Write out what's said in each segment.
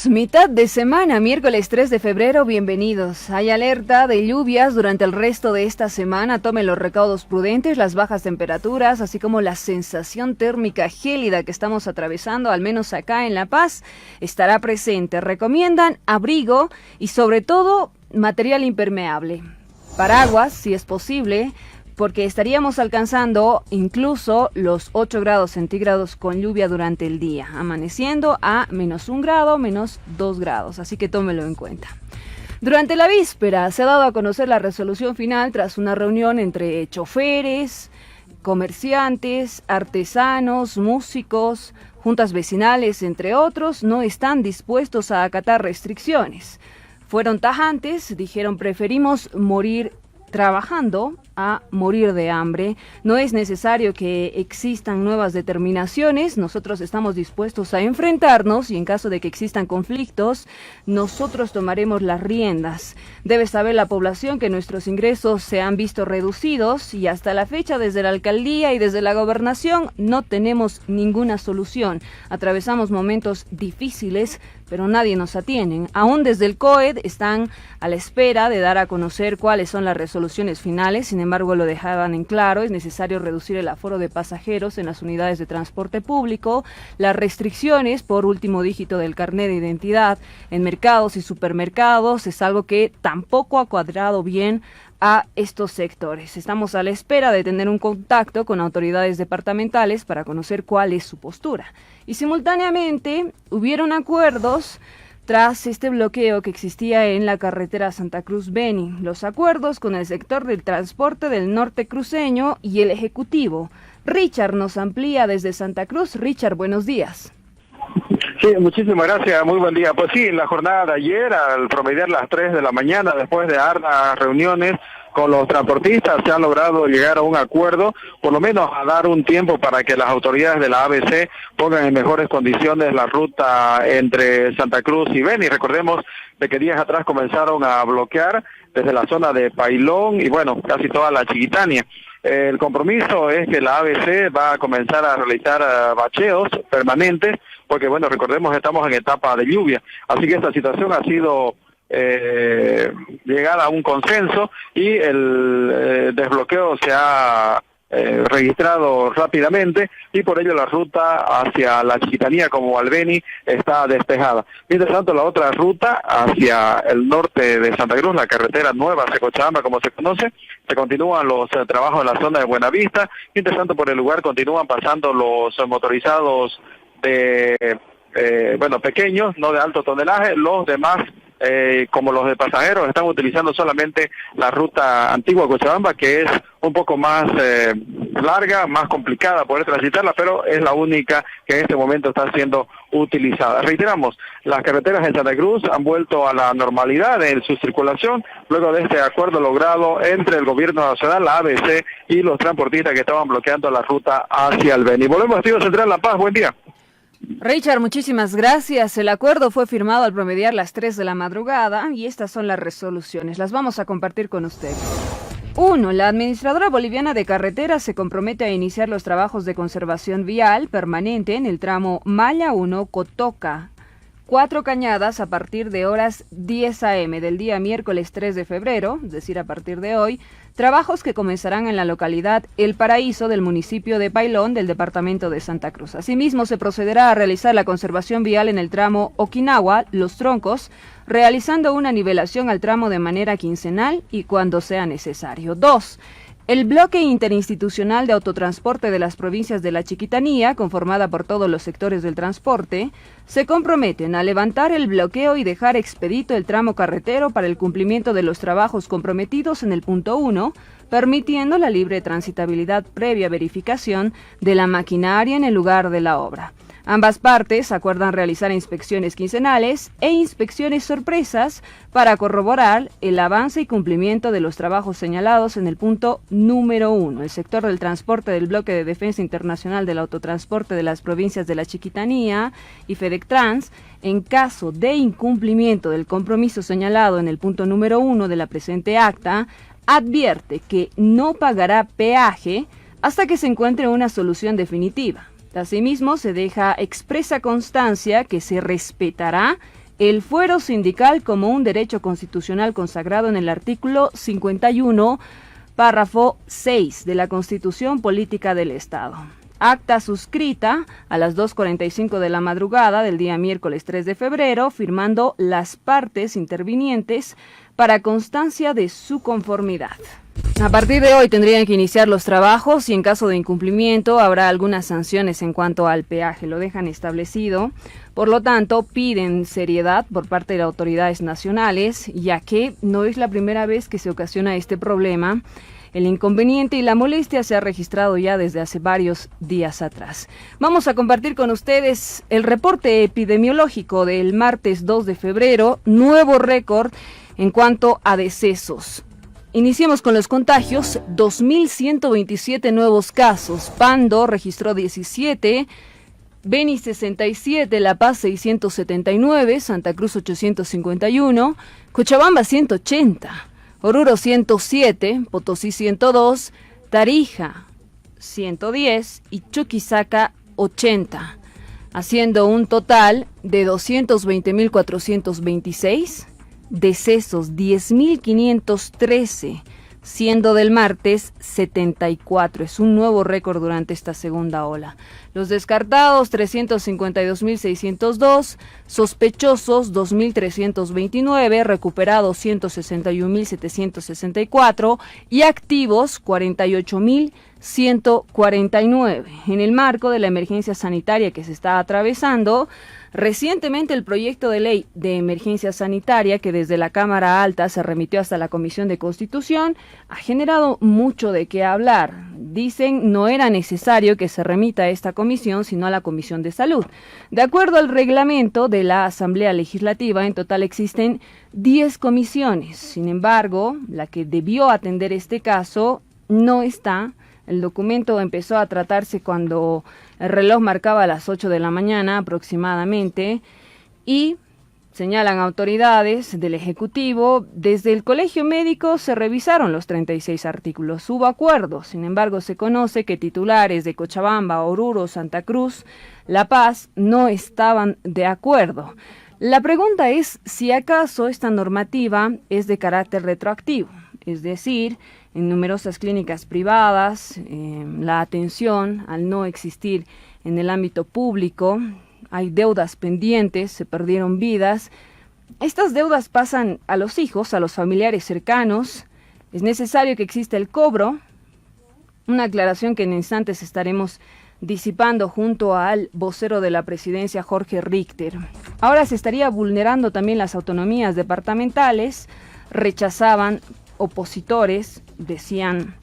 Amigos, mitad de semana, miércoles 3 de febrero, bienvenidos. Hay alerta de lluvias durante el resto de esta semana. Tomen los recaudos prudentes, las bajas temperaturas, así como la sensación térmica gélida que estamos atravesando, al menos acá en La Paz, estará presente. Recomiendan abrigo y sobre todo material impermeable. Paraguas, si es posible, porque estaríamos alcanzando incluso los 8 grados centígrados con lluvia durante el día, amaneciendo a -1 grado, -2 grados, así que tómelo en cuenta. Durante la víspera se ha dado a conocer la resolución final tras una reunión entre choferes, comerciantes, artesanos, músicos, juntas vecinales, entre otros, no están dispuestos a acatar restricciones. Fueron tajantes, dijeron preferimos morir trabajando a morir de hambre. No es necesario que existan nuevas determinaciones, nosotros estamos dispuestos a enfrentarnos y en caso de que existan conflictos, nosotros tomaremos las riendas. Debe saber la población que nuestros ingresos se han visto reducidos y hasta la fecha desde la alcaldía y desde la gobernación no tenemos ninguna solución. Atravesamos momentos difíciles, pero nadie nos atiende. Aún desde el COED están a la espera de dar a conocer cuáles son las resoluciones finales. Sin embargo, lo dejaban en claro, es necesario reducir el aforo de pasajeros en las unidades de transporte público, las restricciones por último dígito del carnet de identidad en mercados y supermercados, es algo que tampoco ha cuadrado bien a estos sectores. Estamos a la espera de tener un contacto con autoridades departamentales para conocer cuál es su postura. Y simultáneamente hubieron acuerdos tras este bloqueo que existía en la carretera Santa Cruz-Beni. Los acuerdos con el sector del transporte del norte cruceño y el Ejecutivo. Richard nos amplía desde Santa Cruz. Richard, buenos días. Sí, muchísimas gracias, muy buen día. Pues sí, en la jornada de ayer, al promediar las 3 de la mañana, después de arduas reuniones con los transportistas, se ha logrado llegar a un acuerdo, por lo menos a dar un tiempo para que las autoridades de la ABC pongan en mejores condiciones la ruta entre Santa Cruz y Beni. Recordemos de que días atrás comenzaron a bloquear desde la zona de Pailón y bueno, casi toda la Chiquitania. El compromiso es que la ABC va a comenzar a realizar bacheos permanentes, porque bueno, recordemos que estamos en etapa de lluvia, así que esta situación ha sido llegar a un consenso y el desbloqueo se ha registrado rápidamente y por ello la ruta hacia la Chiquitanía como al Beni está despejada. Mientras tanto, la otra ruta hacia el norte de Santa Cruz, la carretera nueva Secochabamba como se conoce, se continúan los trabajos en la zona de Buenavista. Mientras tanto, por el lugar continúan pasando los motorizados de pequeños, no de alto tonelaje. Los demás, como los de pasajeros, están utilizando solamente la ruta antigua Cochabamba, que es un poco más larga, más complicada poder transitarla, pero es la única que en este momento está siendo utilizada. Reiteramos, las carreteras en Santa Cruz han vuelto a la normalidad en su circulación, luego de este acuerdo logrado entre el gobierno nacional, la ABC y los transportistas que estaban bloqueando la ruta hacia el Beni. Volvemos a Estudio Central La Paz, buen día. Richard, muchísimas gracias. El acuerdo fue firmado al promediar las 3 de la madrugada y estas son las resoluciones. Las vamos a compartir con ustedes. 1. La Administradora Boliviana de Carreteras se compromete a iniciar los trabajos de conservación vial permanente en el tramo Malla 1 Cotoca, 4 Cañadas a partir de horas 10 a.m. del día miércoles 3 de febrero, es decir, a partir de hoy, trabajos que comenzarán en la localidad El Paraíso del municipio de Pailón del departamento de Santa Cruz. Asimismo, se procederá a realizar la conservación vial en el tramo Okinawa, Los Troncos, realizando una nivelación al tramo de manera quincenal y cuando sea necesario. 2. El bloque interinstitucional de autotransporte de las provincias de la Chiquitanía, conformada por todos los sectores del transporte, se comprometen a levantar el bloqueo y dejar expedito el tramo carretero para el cumplimiento de los trabajos comprometidos en el punto 1, permitiendo la libre transitabilidad previa verificación de la maquinaria en el lugar de la obra. Ambas partes acuerdan realizar inspecciones quincenales e inspecciones sorpresas para corroborar el avance y cumplimiento de los trabajos señalados en el punto número 1. El sector del transporte del Bloque de Defensa Internacional del Autotransporte de las provincias de la Chiquitanía y FedExTrans, en caso de incumplimiento del compromiso señalado en el punto número 1 de la presente acta, advierte que no pagará peaje hasta que se encuentre una solución definitiva. Asimismo, se deja expresa constancia que se respetará el fuero sindical como un derecho constitucional consagrado en el artículo 51, párrafo 6 de la Constitución Política del Estado. Acta suscrita a las 2:45 de la madrugada del día miércoles 3 de febrero, firmando las partes intervinientes para constancia de su conformidad. A partir de hoy tendrían que iniciar los trabajos y en caso de incumplimiento habrá algunas sanciones en cuanto al peaje, lo dejan establecido. Por lo tanto, piden seriedad por parte de las autoridades nacionales, ya que no es la primera vez que se ocasiona este problema. El inconveniente y la molestia se ha registrado ya desde hace varios días atrás. Vamos a compartir con ustedes el reporte epidemiológico del martes 2 de febrero, nuevo récord en cuanto a decesos. Iniciemos con los contagios, 2.127 nuevos casos, Pando registró 17, Beni 67, La Paz 679, Santa Cruz 851, Cochabamba 180, Oruro 107, Potosí 102, Tarija 110 y Chuquisaca 80, haciendo un total de 220.426, decesos 10.513, siendo del martes 74. Es un nuevo récord durante esta segunda ola. Los descartados 352.602, sospechosos 2.329, recuperados 161.764 y activos 48.149. En el marco de la emergencia sanitaria que se está atravesando, recientemente el proyecto de ley de emergencia sanitaria que desde la Cámara Alta se remitió hasta la Comisión de Constitución ha generado mucho de qué hablar. Dicen no era necesario que se remita a esta comisión sino a la Comisión de Salud. De acuerdo al reglamento de la Asamblea Legislativa, en total existen 10 comisiones. Sin embargo, la que debió atender este caso no está. El documento empezó a tratarse cuando el reloj marcaba las 8 de la mañana aproximadamente y señalan autoridades del Ejecutivo, desde el Colegio Médico se revisaron los 36 artículos, hubo acuerdos, sin embargo se conoce que titulares de Cochabamba, Oruro, Santa Cruz, La Paz no estaban de acuerdo. La pregunta es si acaso esta normativa es de carácter retroactivo, es decir, en numerosas clínicas privadas, la atención al no existir en el ámbito público, hay deudas pendientes, se perdieron vidas. Estas deudas pasan a los hijos, a los familiares cercanos. Es necesario que exista el cobro, una aclaración que en instantes estaremos disipando junto al vocero de la presidencia, Jorge Richter. Ahora se estaría vulnerando también las autonomías departamentales, rechazaban opositores, decían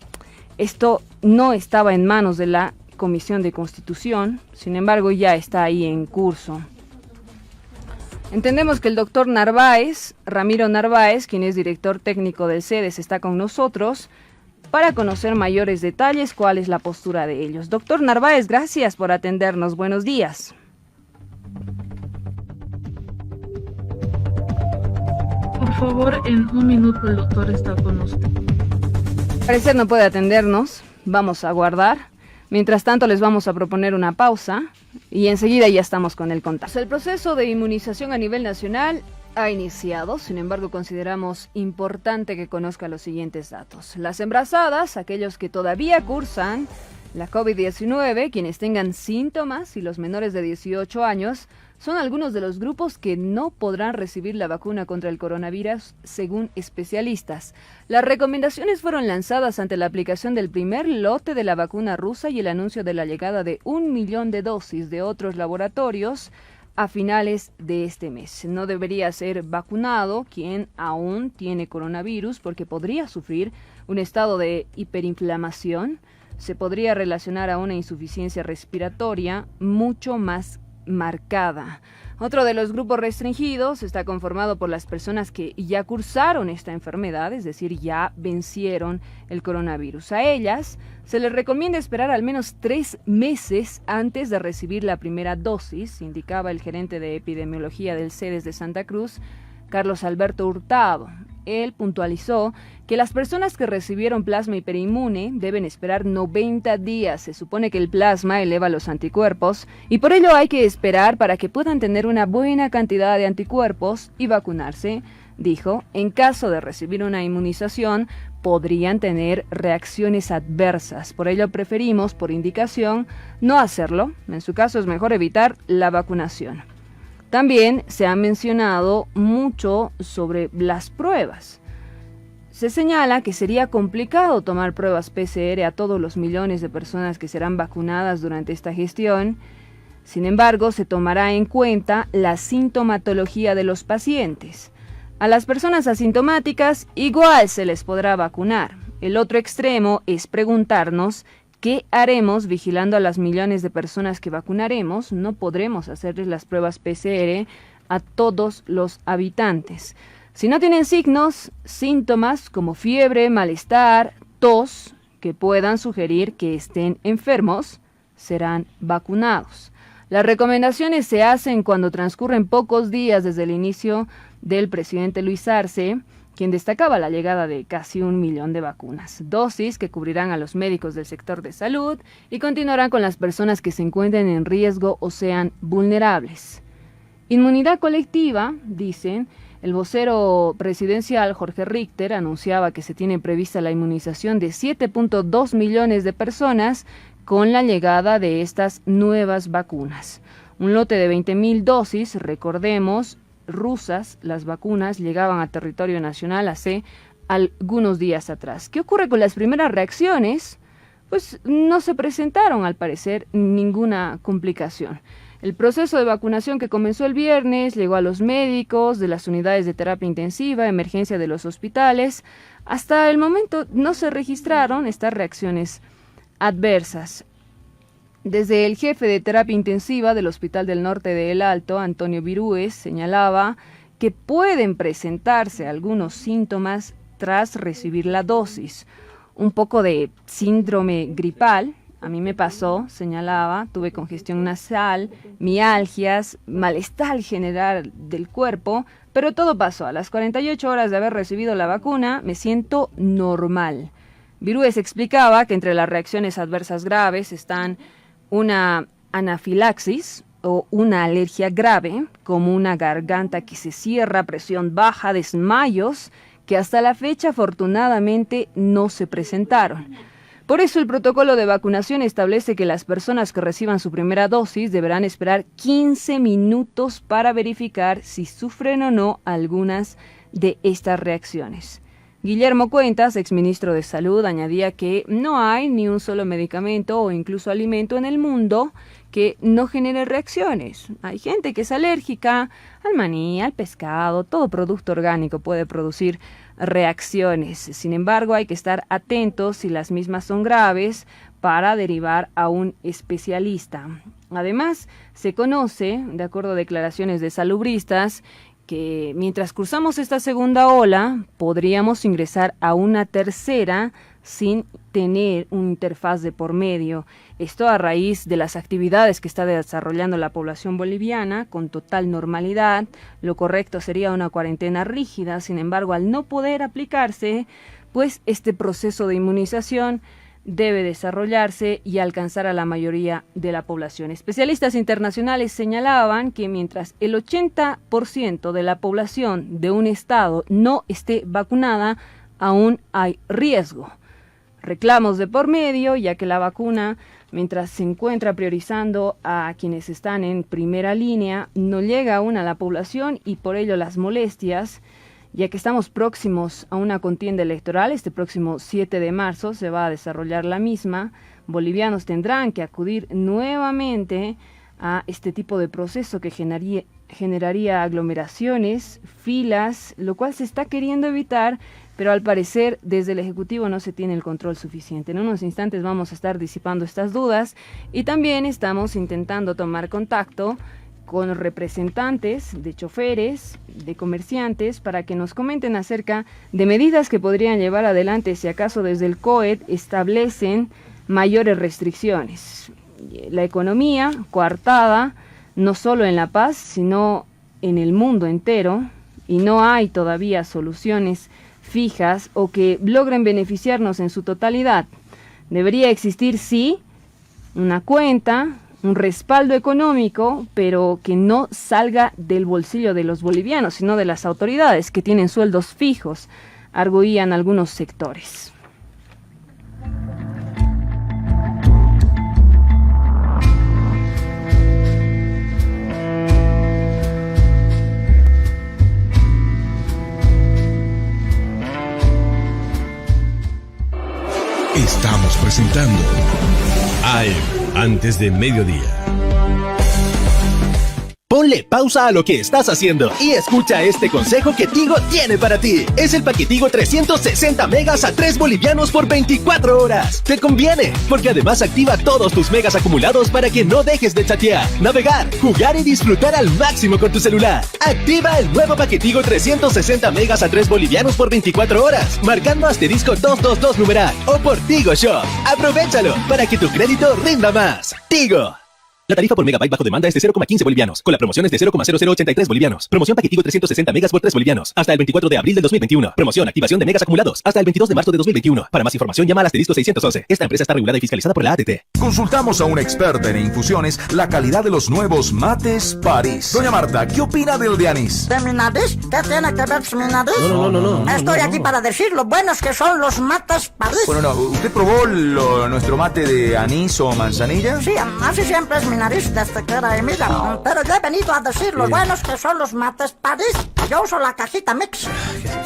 esto no estaba en manos de la Comisión de Constitución, sin embargo ya está ahí en curso. Entendemos que el doctor Narváez, Ramiro Narváez, quien es director técnico del CEDES, está con nosotros para conocer mayores detalles, cuál es la postura de ellos. Doctor Narváez, gracias por atendernos. Buenos días. Por favor, en un minuto el doctor está con usted. Al parecer no puede atendernos, vamos a aguardar. Mientras tanto les vamos a proponer una pausa y enseguida ya estamos con el contacto. El proceso de inmunización a nivel nacional ha iniciado, sin embargo consideramos importante que conozca los siguientes datos. Las embarazadas, aquellos que todavía cursan la COVID-19, quienes tengan síntomas y los menores de 18 años, son algunos de los grupos que no podrán recibir la vacuna contra el coronavirus, según especialistas. Las recomendaciones fueron lanzadas ante la aplicación del primer lote de la vacuna rusa y el anuncio de la llegada de 1 millón de dosis de otros laboratorios a finales de este mes. No debería ser vacunado quien aún tiene coronavirus porque podría sufrir un estado de hiperinflamación. Se podría relacionar a una insuficiencia respiratoria mucho más marcada. Otro de los grupos restringidos está conformado por las personas que ya cursaron esta enfermedad, es decir, ya vencieron el coronavirus. A ellas se les recomienda esperar al menos 3 meses antes de recibir la primera dosis, indicaba el gerente de epidemiología del CEDES de Santa Cruz, Carlos Alberto Hurtado. él puntualizó que las personas que recibieron plasma hiperinmune deben esperar 90 días. Se supone que el plasma eleva los anticuerpos y por ello hay que esperar para que puedan tener una buena cantidad de anticuerpos y vacunarse. Dijo, en caso de recibir una inmunización, podrían tener reacciones adversas. Por ello preferimos, por indicación, no hacerlo. En su caso es mejor evitar la vacunación. También se ha mencionado mucho sobre las pruebas. Se señala que sería complicado tomar pruebas PCR a todos los millones de personas que serán vacunadas durante esta gestión. Sin embargo, se tomará en cuenta la sintomatología de los pacientes. A las personas asintomáticas igual se les podrá vacunar. El otro extremo es preguntarnos qué haremos vigilando a las millones de personas que vacunaremos. No podremos hacerles las pruebas PCR a todos los habitantes. Si no tienen signos, síntomas como fiebre, malestar, tos, que puedan sugerir que estén enfermos, serán vacunados. Las recomendaciones se hacen cuando transcurren pocos días desde el inicio del presidente Luis Arce, quien destacaba la llegada de casi 1 millón de vacunas, dosis que cubrirán a los médicos del sector de salud y continuarán con las personas que se encuentren en riesgo o sean vulnerables. Inmunidad colectiva, dicen. El vocero presidencial Jorge Richter anunciaba que se tiene prevista la inmunización de 7.2 millones de personas con la llegada de estas nuevas vacunas. Un lote de 20.000 dosis, recordemos, rusas, las vacunas llegaban a territorio nacional hace algunos días atrás. ¿Qué ocurre con las primeras reacciones? Pues no se presentaron, al parecer, ninguna complicación. El proceso de vacunación que comenzó el viernes llegó a los médicos de las unidades de terapia intensiva, emergencia de los hospitales. Hasta el momento no se registraron estas reacciones adversas. Desde el jefe de terapia intensiva del Hospital del Norte de El Alto, Antonio Virúes, señalaba que pueden presentarse algunos síntomas tras recibir la dosis. Un poco de síndrome gripal, a mí me pasó, señalaba, tuve congestión nasal, mialgias, malestar general del cuerpo, pero todo pasó. A las 48 horas de haber recibido la vacuna, me siento normal. Virúes explicaba que entre las reacciones adversas graves están una anafilaxis o una alergia grave, como una garganta que se cierra, presión baja, desmayos, que hasta la fecha afortunadamente no se presentaron. Por eso el protocolo de vacunación establece que las personas que reciban su primera dosis deberán esperar 15 minutos para verificar si sufren o no algunas de estas reacciones. Guillermo Cuentas, exministro de Salud, añadía que no hay ni un solo medicamento o incluso alimento en el mundo que no genere reacciones. Hay gente que es alérgica al maní, al pescado, todo producto orgánico puede producir reacciones. Sin embargo, hay que estar atentos si las mismas son graves para derivar a un especialista. Además, se conoce, de acuerdo a declaraciones de salubristas, que mientras cruzamos esta segunda ola, podríamos ingresar a una tercera sin tener una interfaz de por medio. Esto a raíz de las actividades que está desarrollando la población boliviana con total normalidad. Lo correcto sería una cuarentena rígida, sin embargo, al no poder aplicarse, pues este proceso de inmunización debe desarrollarse y alcanzar a la mayoría de la población. Especialistas internacionales señalaban que mientras el 80% de la población de un estado no esté vacunada, aún hay riesgo. Reclamos de por medio, ya que la vacuna, mientras se encuentra priorizando a quienes están en primera línea, no llega aún a la población y por ello las molestias, ya que estamos próximos a una contienda electoral. Este próximo 7 de marzo se va a desarrollar la misma. Bolivianos tendrán que acudir nuevamente a este tipo de proceso que generaría aglomeraciones, filas, lo cual se está queriendo evitar, pero al parecer desde el Ejecutivo no se tiene el control suficiente. En unos instantes vamos a estar disipando estas dudas y también estamos intentando tomar contacto con representantes de choferes, de comerciantes, para que nos comenten acerca de medidas que podrían llevar adelante si acaso desde el COED establecen mayores restricciones. La economía coartada, no solo en La Paz, sino en el mundo entero, y no hay todavía soluciones fijas o que logren beneficiarnos en su totalidad. Debería existir, sí, una cuenta, un respaldo económico, pero que no salga del bolsillo de los bolivianos, sino de las autoridades que tienen sueldos fijos, arguían algunos sectores. Estamos presentando AM antes de mediodía. Ponle pausa a lo que estás haciendo y escucha este consejo que Tigo tiene para ti. Es el paquetigo 360 megas a 3 bolivianos por 24 horas. Te conviene, porque además activa todos tus megas acumulados para que no dejes de chatear, navegar, jugar y disfrutar al máximo con tu celular. Activa el nuevo paquetigo 360 megas a 3 bolivianos por 24 horas, marcando asterisco 222 numeral o por Tigo Shop. Aprovechalo para que tu crédito rinda más. Tigo. La tarifa por megabyte bajo demanda es de 0,15 bolivianos, con la promoción es de 0,0083 bolivianos. Promoción paquetigo 360 megas por 3 bolivianos, hasta el 24 de abril del 2021. Promoción activación de megas acumulados, hasta el 22 de marzo de 2021. Para más información llama al asterisco 611. Esta empresa está regulada y fiscalizada por la ATT. Consultamos a una experta en infusiones la calidad de los nuevos mates París. Doña Marta, ¿qué opina del de anís? ¿De mi nariz? ¿Qué tiene que ver mi nariz? No. Estoy aquí para decir lo buenos que son los mates París. Bueno, no, ¿usted probó nuestro mate de anís o manzanilla? Sí, así siempre es mi nariz desde que era Emilia. Pero yo he venido a decir lo buenos que son los mates París. Yo uso la cajita mix.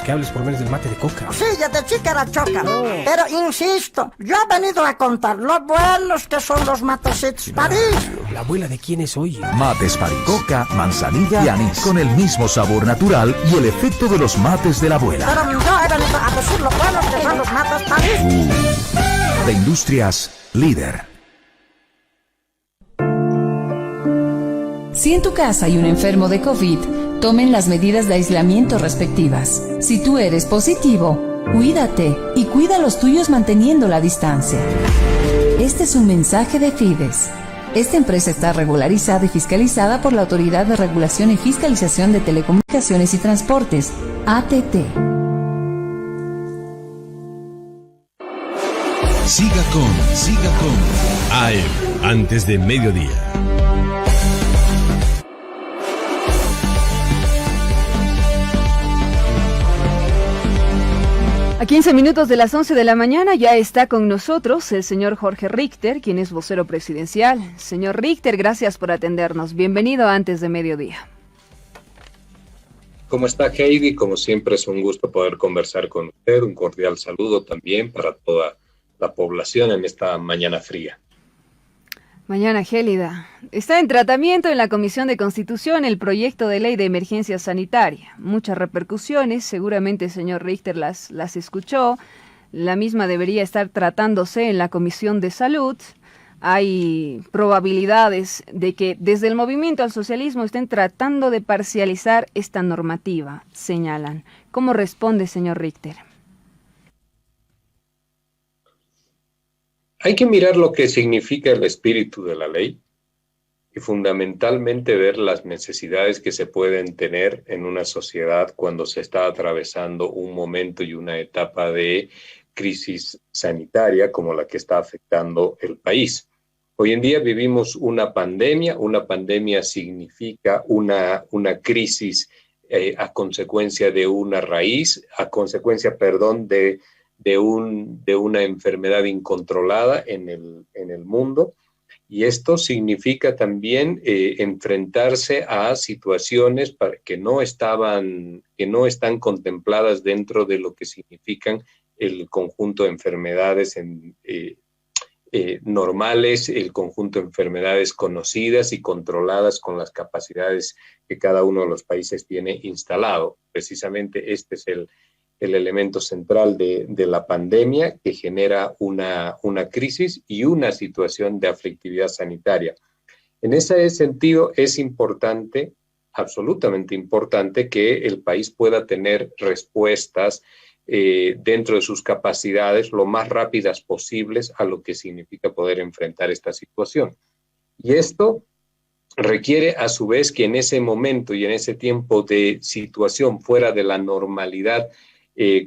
Que hables por menos del mate de coca. Sí, desde chica era choca. Pero insisto, yo he venido a contar lo buenos que son los matecitos París. ¿La abuela de quién es hoy? Mates París. Coca, manzanilla y anís. Con el mismo sabor natural y el efecto de los mates de la abuela. Pero yo he venido a decir lo buenos que son los mates París. De Industrias Líder. Si en tu casa hay un enfermo de COVID, tomen las medidas de aislamiento respectivas. Si tú eres positivo, cuídate y cuida a los tuyos manteniendo la distancia. Este es un mensaje de Fides. Esta empresa está regularizada y fiscalizada por la Autoridad de Regulación y Fiscalización de Telecomunicaciones y Transportes, ATT. Siga con AM antes de mediodía. A 15 minutos de las 11 de la mañana ya está con nosotros el señor Jorge Richter, quien es vocero presidencial. Señor Richter, gracias por atendernos. Bienvenido a Antes de Mediodía. ¿Cómo está, Heidi? Como siempre es un gusto poder conversar con usted. Un cordial saludo también para toda la población en esta mañana fría. Mañana gélida. Está en tratamiento en la Comisión de Constitución el proyecto de ley de emergencia sanitaria. Muchas repercusiones, seguramente el señor Richter las escuchó. La misma debería estar tratándose en la Comisión de Salud. Hay probabilidades de que desde el movimiento al socialismo estén tratando de parcializar esta normativa, señalan. ¿Cómo responde, señor Richter? Hay que mirar lo que significa el espíritu de la ley y fundamentalmente ver las necesidades que se pueden tener en una sociedad cuando se está atravesando un momento y una etapa de crisis sanitaria como la que está afectando el país. Hoy en día vivimos una pandemia significa una crisis a consecuencia de una raíz, de una enfermedad incontrolada en el mundo, y esto significa también enfrentarse a situaciones que no están contempladas dentro de lo que significan el conjunto de enfermedades normales, el conjunto de enfermedades conocidas y controladas con las capacidades que cada uno de los países tiene instalado. Precisamente este es el elemento central de la pandemia, que genera una crisis y una situación de aflictividad sanitaria. En ese sentido es importante, absolutamente importante, que el país pueda tener respuestas dentro de sus capacidades lo más rápidas posibles a lo que significa poder enfrentar esta situación. Y esto requiere a su vez que en ese momento y en ese tiempo de situación fuera de la normalidad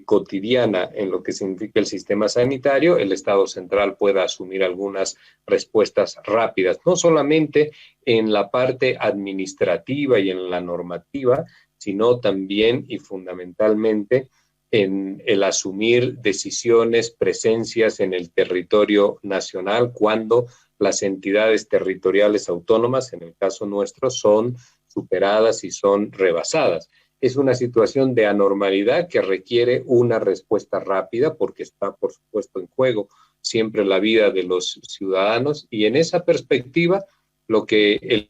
cotidiana en lo que significa el sistema sanitario, el Estado central pueda asumir algunas respuestas rápidas, no solamente en la parte administrativa y en la normativa, sino también y fundamentalmente en el asumir decisiones, presencias en el territorio nacional cuando las entidades territoriales autónomas, en el caso nuestro, son superadas y son rebasadas. Es una situación de anormalidad que requiere una respuesta rápida porque está, por supuesto, en juego siempre la vida de los ciudadanos, y en esa perspectiva lo que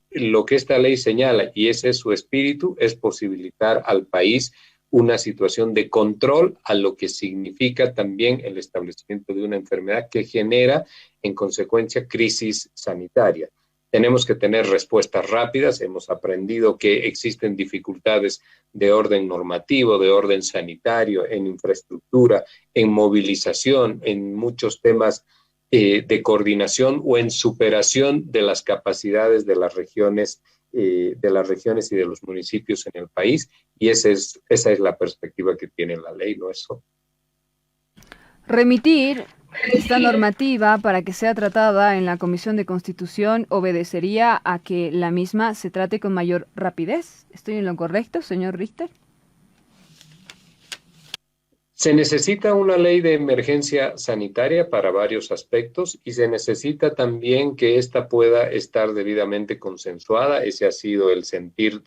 esta ley señala, y ese es su espíritu, es posibilitar al país una situación de control a lo que significa también el establecimiento de una enfermedad que genera en consecuencia crisis sanitaria. Tenemos que tener respuestas rápidas. Hemos aprendido que existen dificultades de orden normativo, de orden sanitario, en infraestructura, en movilización, en muchos temas de coordinación o en superación de las capacidades de las regiones y de los municipios en el país. Y esa es la perspectiva que tiene la ley, ¿no? Eso. Remitir esta normativa para que sea tratada en la Comisión de Constitución obedecería a que la misma se trate con mayor rapidez. ¿Estoy en lo correcto, señor Richter? Se necesita una ley de emergencia sanitaria para varios aspectos y se necesita también que ésta pueda estar debidamente consensuada. Ese ha sido el sentir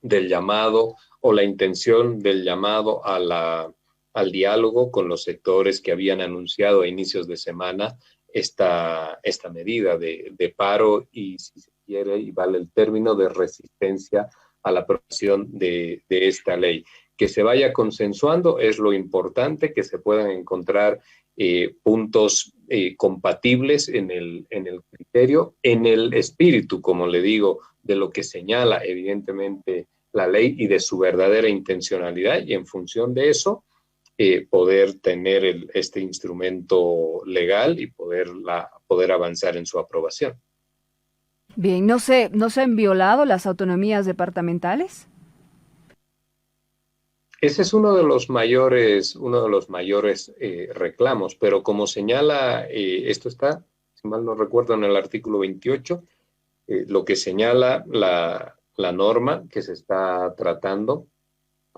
del llamado o la intención del llamado al diálogo con los sectores que habían anunciado a inicios de semana esta medida de paro y, si se quiere, y vale el término, de resistencia a la aprobación de esta ley. Que se vaya consensuando es lo importante, que se puedan encontrar puntos compatibles en el criterio, en el espíritu, como le digo, de lo que señala evidentemente la ley y de su verdadera intencionalidad, y en función de eso poder tener este instrumento legal y poder avanzar en su aprobación. Bien, ¿no se han violado las autonomías departamentales? Ese es uno de los mayores reclamos, pero como señala, esto está, si mal no recuerdo, en el artículo 28, lo que señala la norma que se está tratando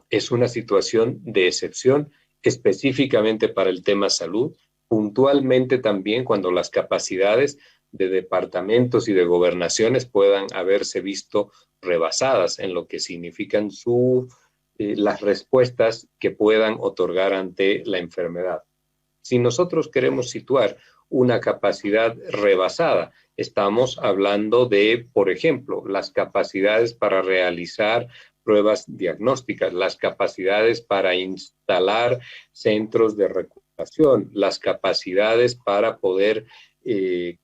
es una situación de excepción específicamente para el tema salud, puntualmente también cuando las capacidades de departamentos y de gobernaciones puedan haberse visto rebasadas en lo que significan las respuestas que puedan otorgar ante la enfermedad. Si nosotros queremos situar una capacidad rebasada, estamos hablando de, por ejemplo, las capacidades para realizar pruebas diagnósticas, las capacidades para instalar centros de recuperación, las capacidades para poder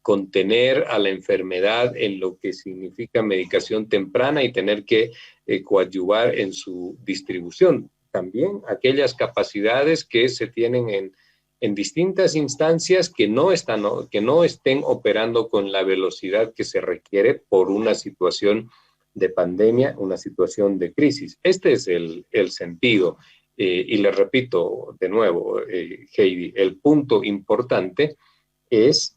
contener a la enfermedad en lo que significa medicación temprana y tener que coadyuvar en su distribución. También aquellas capacidades que se tienen en distintas instancias que no estén operando con la velocidad que se requiere por una situación de pandemia, una situación de crisis. Este es el sentido. Y le repito de nuevo, Heidi, el punto importante es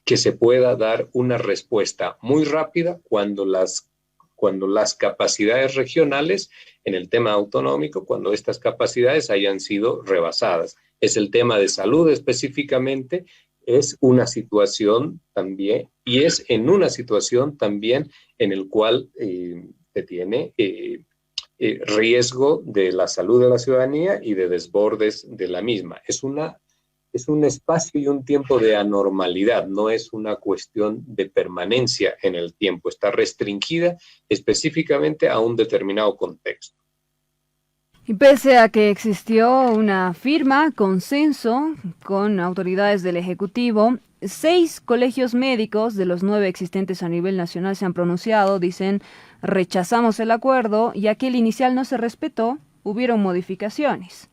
que se pueda dar una respuesta muy rápida cuando las capacidades regionales en el tema autonómico, cuando estas capacidades hayan sido rebasadas. Es el tema de salud específicamente, es una situación también, y es en una situación también en el cual se tiene riesgo de la salud de la ciudadanía y de desbordes de la misma. Es un espacio y un tiempo de anormalidad, no es una cuestión de permanencia en el tiempo, está restringida específicamente a un determinado contexto. Y pese a que existió una firma, consenso con autoridades del Ejecutivo, 6 colegios médicos de los 9 existentes a nivel nacional se han pronunciado, dicen, rechazamos el acuerdo, ya que el inicial no se respetó, hubieron modificaciones.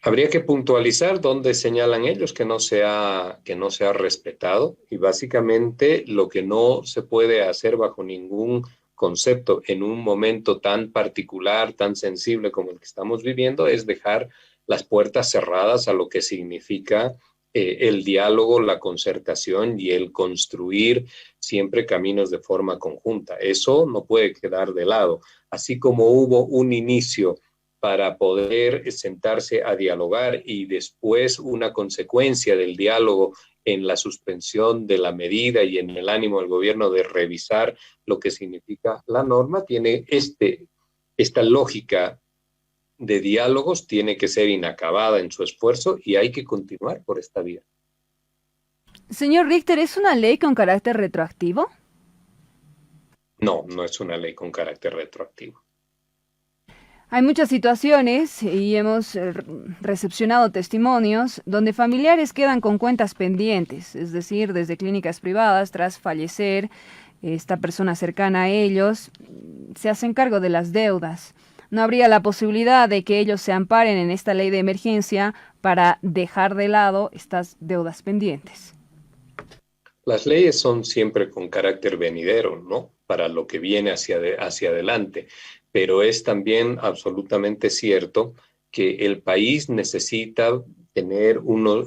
Habría que puntualizar dónde señalan ellos que no se ha respetado, y básicamente lo que no se puede hacer bajo ningún concepto en un momento tan particular, tan sensible como el que estamos viviendo, es dejar las puertas cerradas a lo que significa el diálogo, la concertación y el construir siempre caminos de forma conjunta. Eso no puede quedar de lado. Así como hubo un inicio para poder sentarse a dialogar y después una consecuencia del diálogo en la suspensión de la medida y en el ánimo del gobierno de revisar lo que significa la norma, tiene esta lógica de diálogos, tiene que ser inacabada en su esfuerzo y hay que continuar por esta vía. Señor Richter, ¿es una ley con carácter retroactivo? No, no es una ley con carácter retroactivo. Hay muchas situaciones y hemos recepcionado testimonios donde familiares quedan con cuentas pendientes, es decir, desde clínicas privadas, tras fallecer esta persona cercana a ellos, se hacen cargo de las deudas. ¿No habría la posibilidad de que ellos se amparen en esta ley de emergencia para dejar de lado estas deudas pendientes? Las leyes son siempre con carácter venidero, ¿no? Para lo que viene hacia adelante. Pero es también absolutamente cierto que el país necesita tener unos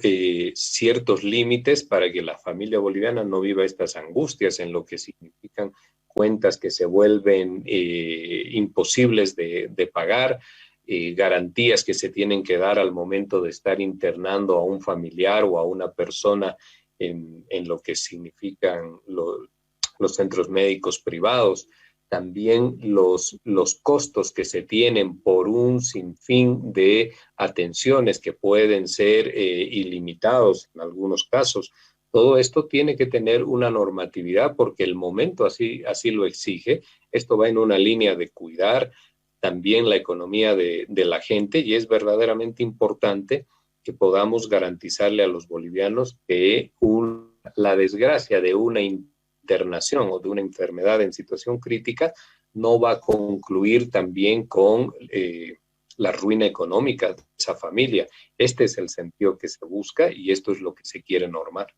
ciertos límites para que la familia boliviana no viva estas angustias en lo que significan cuentas que se vuelven imposibles de pagar, garantías que se tienen que dar al momento de estar internando a un familiar o a una persona en lo que significan los centros médicos privados. También los costos que se tienen por un sinfín de atenciones que pueden ser ilimitados en algunos casos. Todo esto tiene que tener una normatividad porque el momento así lo exige. Esto va en una línea de cuidar también la economía de la gente y es verdaderamente importante que podamos garantizarle a los bolivianos que la desgracia de una internación o de una enfermedad en situación crítica no va a concluir también con la ruina económica de esa familia. Este es el sentido que se busca y esto es lo que se quiere normar.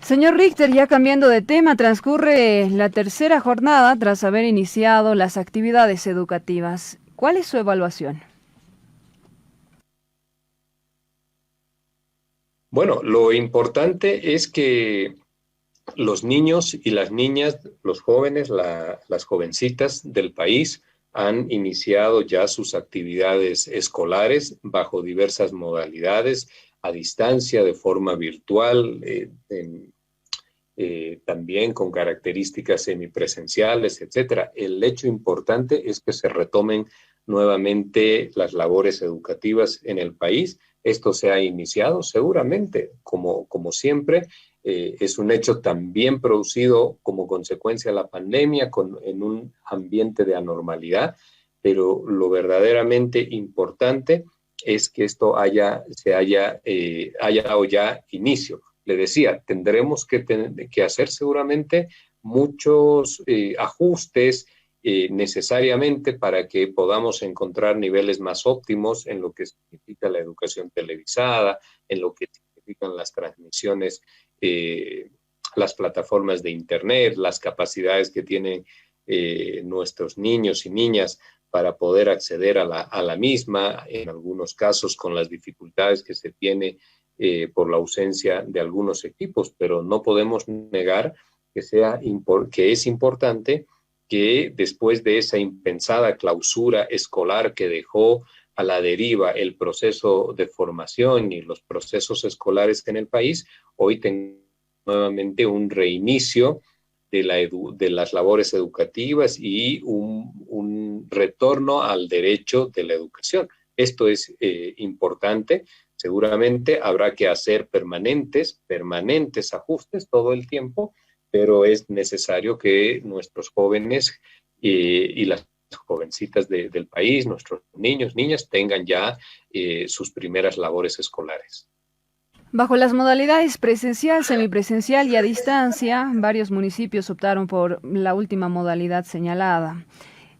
Señor Richter, ya cambiando de tema, transcurre la tercera jornada tras haber iniciado las actividades educativas. ¿Cuál es su evaluación? Bueno, lo importante es que los niños y las niñas, los jóvenes, las jovencitas del país han iniciado ya sus actividades escolares bajo diversas modalidades, a distancia, de forma virtual, también con características semipresenciales, etcétera. El hecho importante es que se retomen nuevamente las labores educativas en el país. Esto se ha iniciado seguramente, como siempre, es un hecho también producido como consecuencia de la pandemia en un ambiente de anormalidad, pero lo verdaderamente importante es que esto haya dado ya inicio. Le decía, tendremos que hacer seguramente muchos ajustes necesariamente para que podamos encontrar niveles más óptimos en lo que significa la educación televisada, en lo que significan las transmisiones, las plataformas de Internet, las capacidades que tienen nuestros niños y niñas para poder acceder a la misma, en algunos casos con las dificultades que se tiene por la ausencia de algunos equipos, pero no podemos negar que es importante que después de esa impensada clausura escolar que dejó a la deriva el proceso de formación y los procesos escolares en el país, hoy tenemos nuevamente un reinicio de las labores educativas y un retorno al derecho de la educación. Esto es importante. Seguramente habrá que hacer permanentes ajustes todo el tiempo, pero es necesario que nuestros jóvenes y las jovencitas del país, nuestros niños, niñas, tengan ya sus primeras labores escolares. Bajo las modalidades presencial, semipresencial y a distancia, varios municipios optaron por la última modalidad señalada.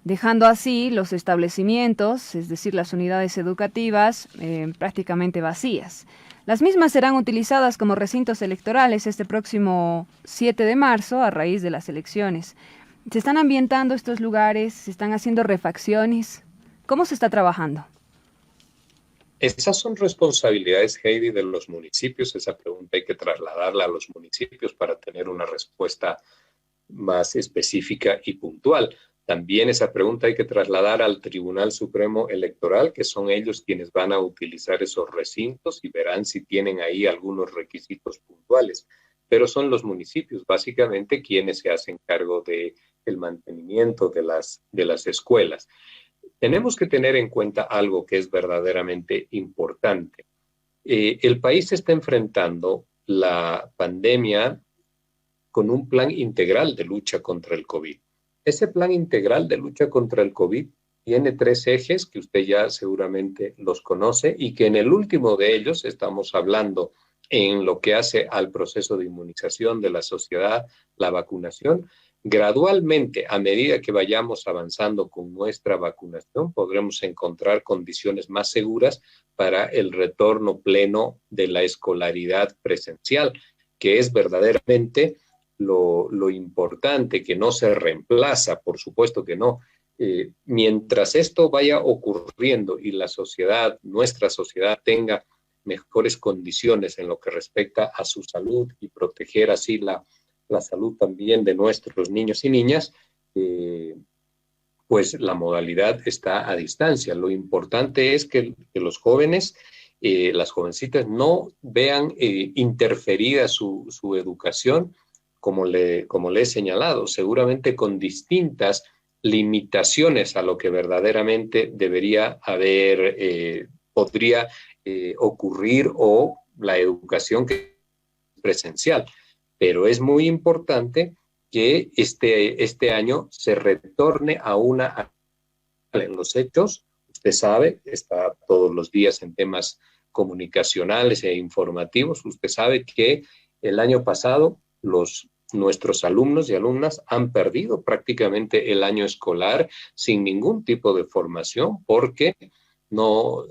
dejando así los establecimientos, es decir, las unidades educativas, prácticamente vacías. Las mismas serán utilizadas como recintos electorales este próximo 7 de marzo a raíz de las elecciones. ¿Se están ambientando estos lugares? ¿Se están haciendo refacciones? ¿Cómo se está trabajando? Esas son responsabilidades, Heidi, de los municipios. Esa pregunta hay que trasladarla a los municipios para tener una respuesta más específica y puntual. También esa pregunta hay que trasladar al Tribunal Supremo Electoral, que son ellos quienes van a utilizar esos recintos y verán si tienen ahí algunos requisitos puntuales. Pero son los municipios, básicamente, quienes se hacen cargo del mantenimiento de las escuelas. Tenemos que tener en cuenta algo que es verdaderamente importante. El país está enfrentando la pandemia con un plan integral de lucha contra el COVID. Ese plan integral de lucha contra el COVID tiene 3 ejes que usted ya seguramente los conoce y que en el último de ellos estamos hablando en lo que hace al proceso de inmunización de la sociedad, la vacunación. Gradualmente, a medida que vayamos avanzando con nuestra vacunación, podremos encontrar condiciones más seguras para el retorno pleno de la escolaridad presencial, que es verdaderamente lo importante, que no se reemplaza, por supuesto que no. Mientras esto vaya ocurriendo y la sociedad, nuestra sociedad, tenga mejores condiciones en lo que respecta a su salud y proteger así la salud también de nuestros niños y niñas, pues la modalidad está a distancia. Lo importante es que los jóvenes, las jovencitas, no vean interferida su educación, como le he señalado, seguramente con distintas limitaciones a lo que verdaderamente debería haber, podría ocurrir, o la educación que es presencial. Pero es muy importante que este año se retorne a una... En los hechos, usted sabe, está todos los días en temas comunicacionales e informativos, usted sabe que el año pasado nuestros alumnos y alumnas han perdido prácticamente el año escolar sin ningún tipo de formación, porque no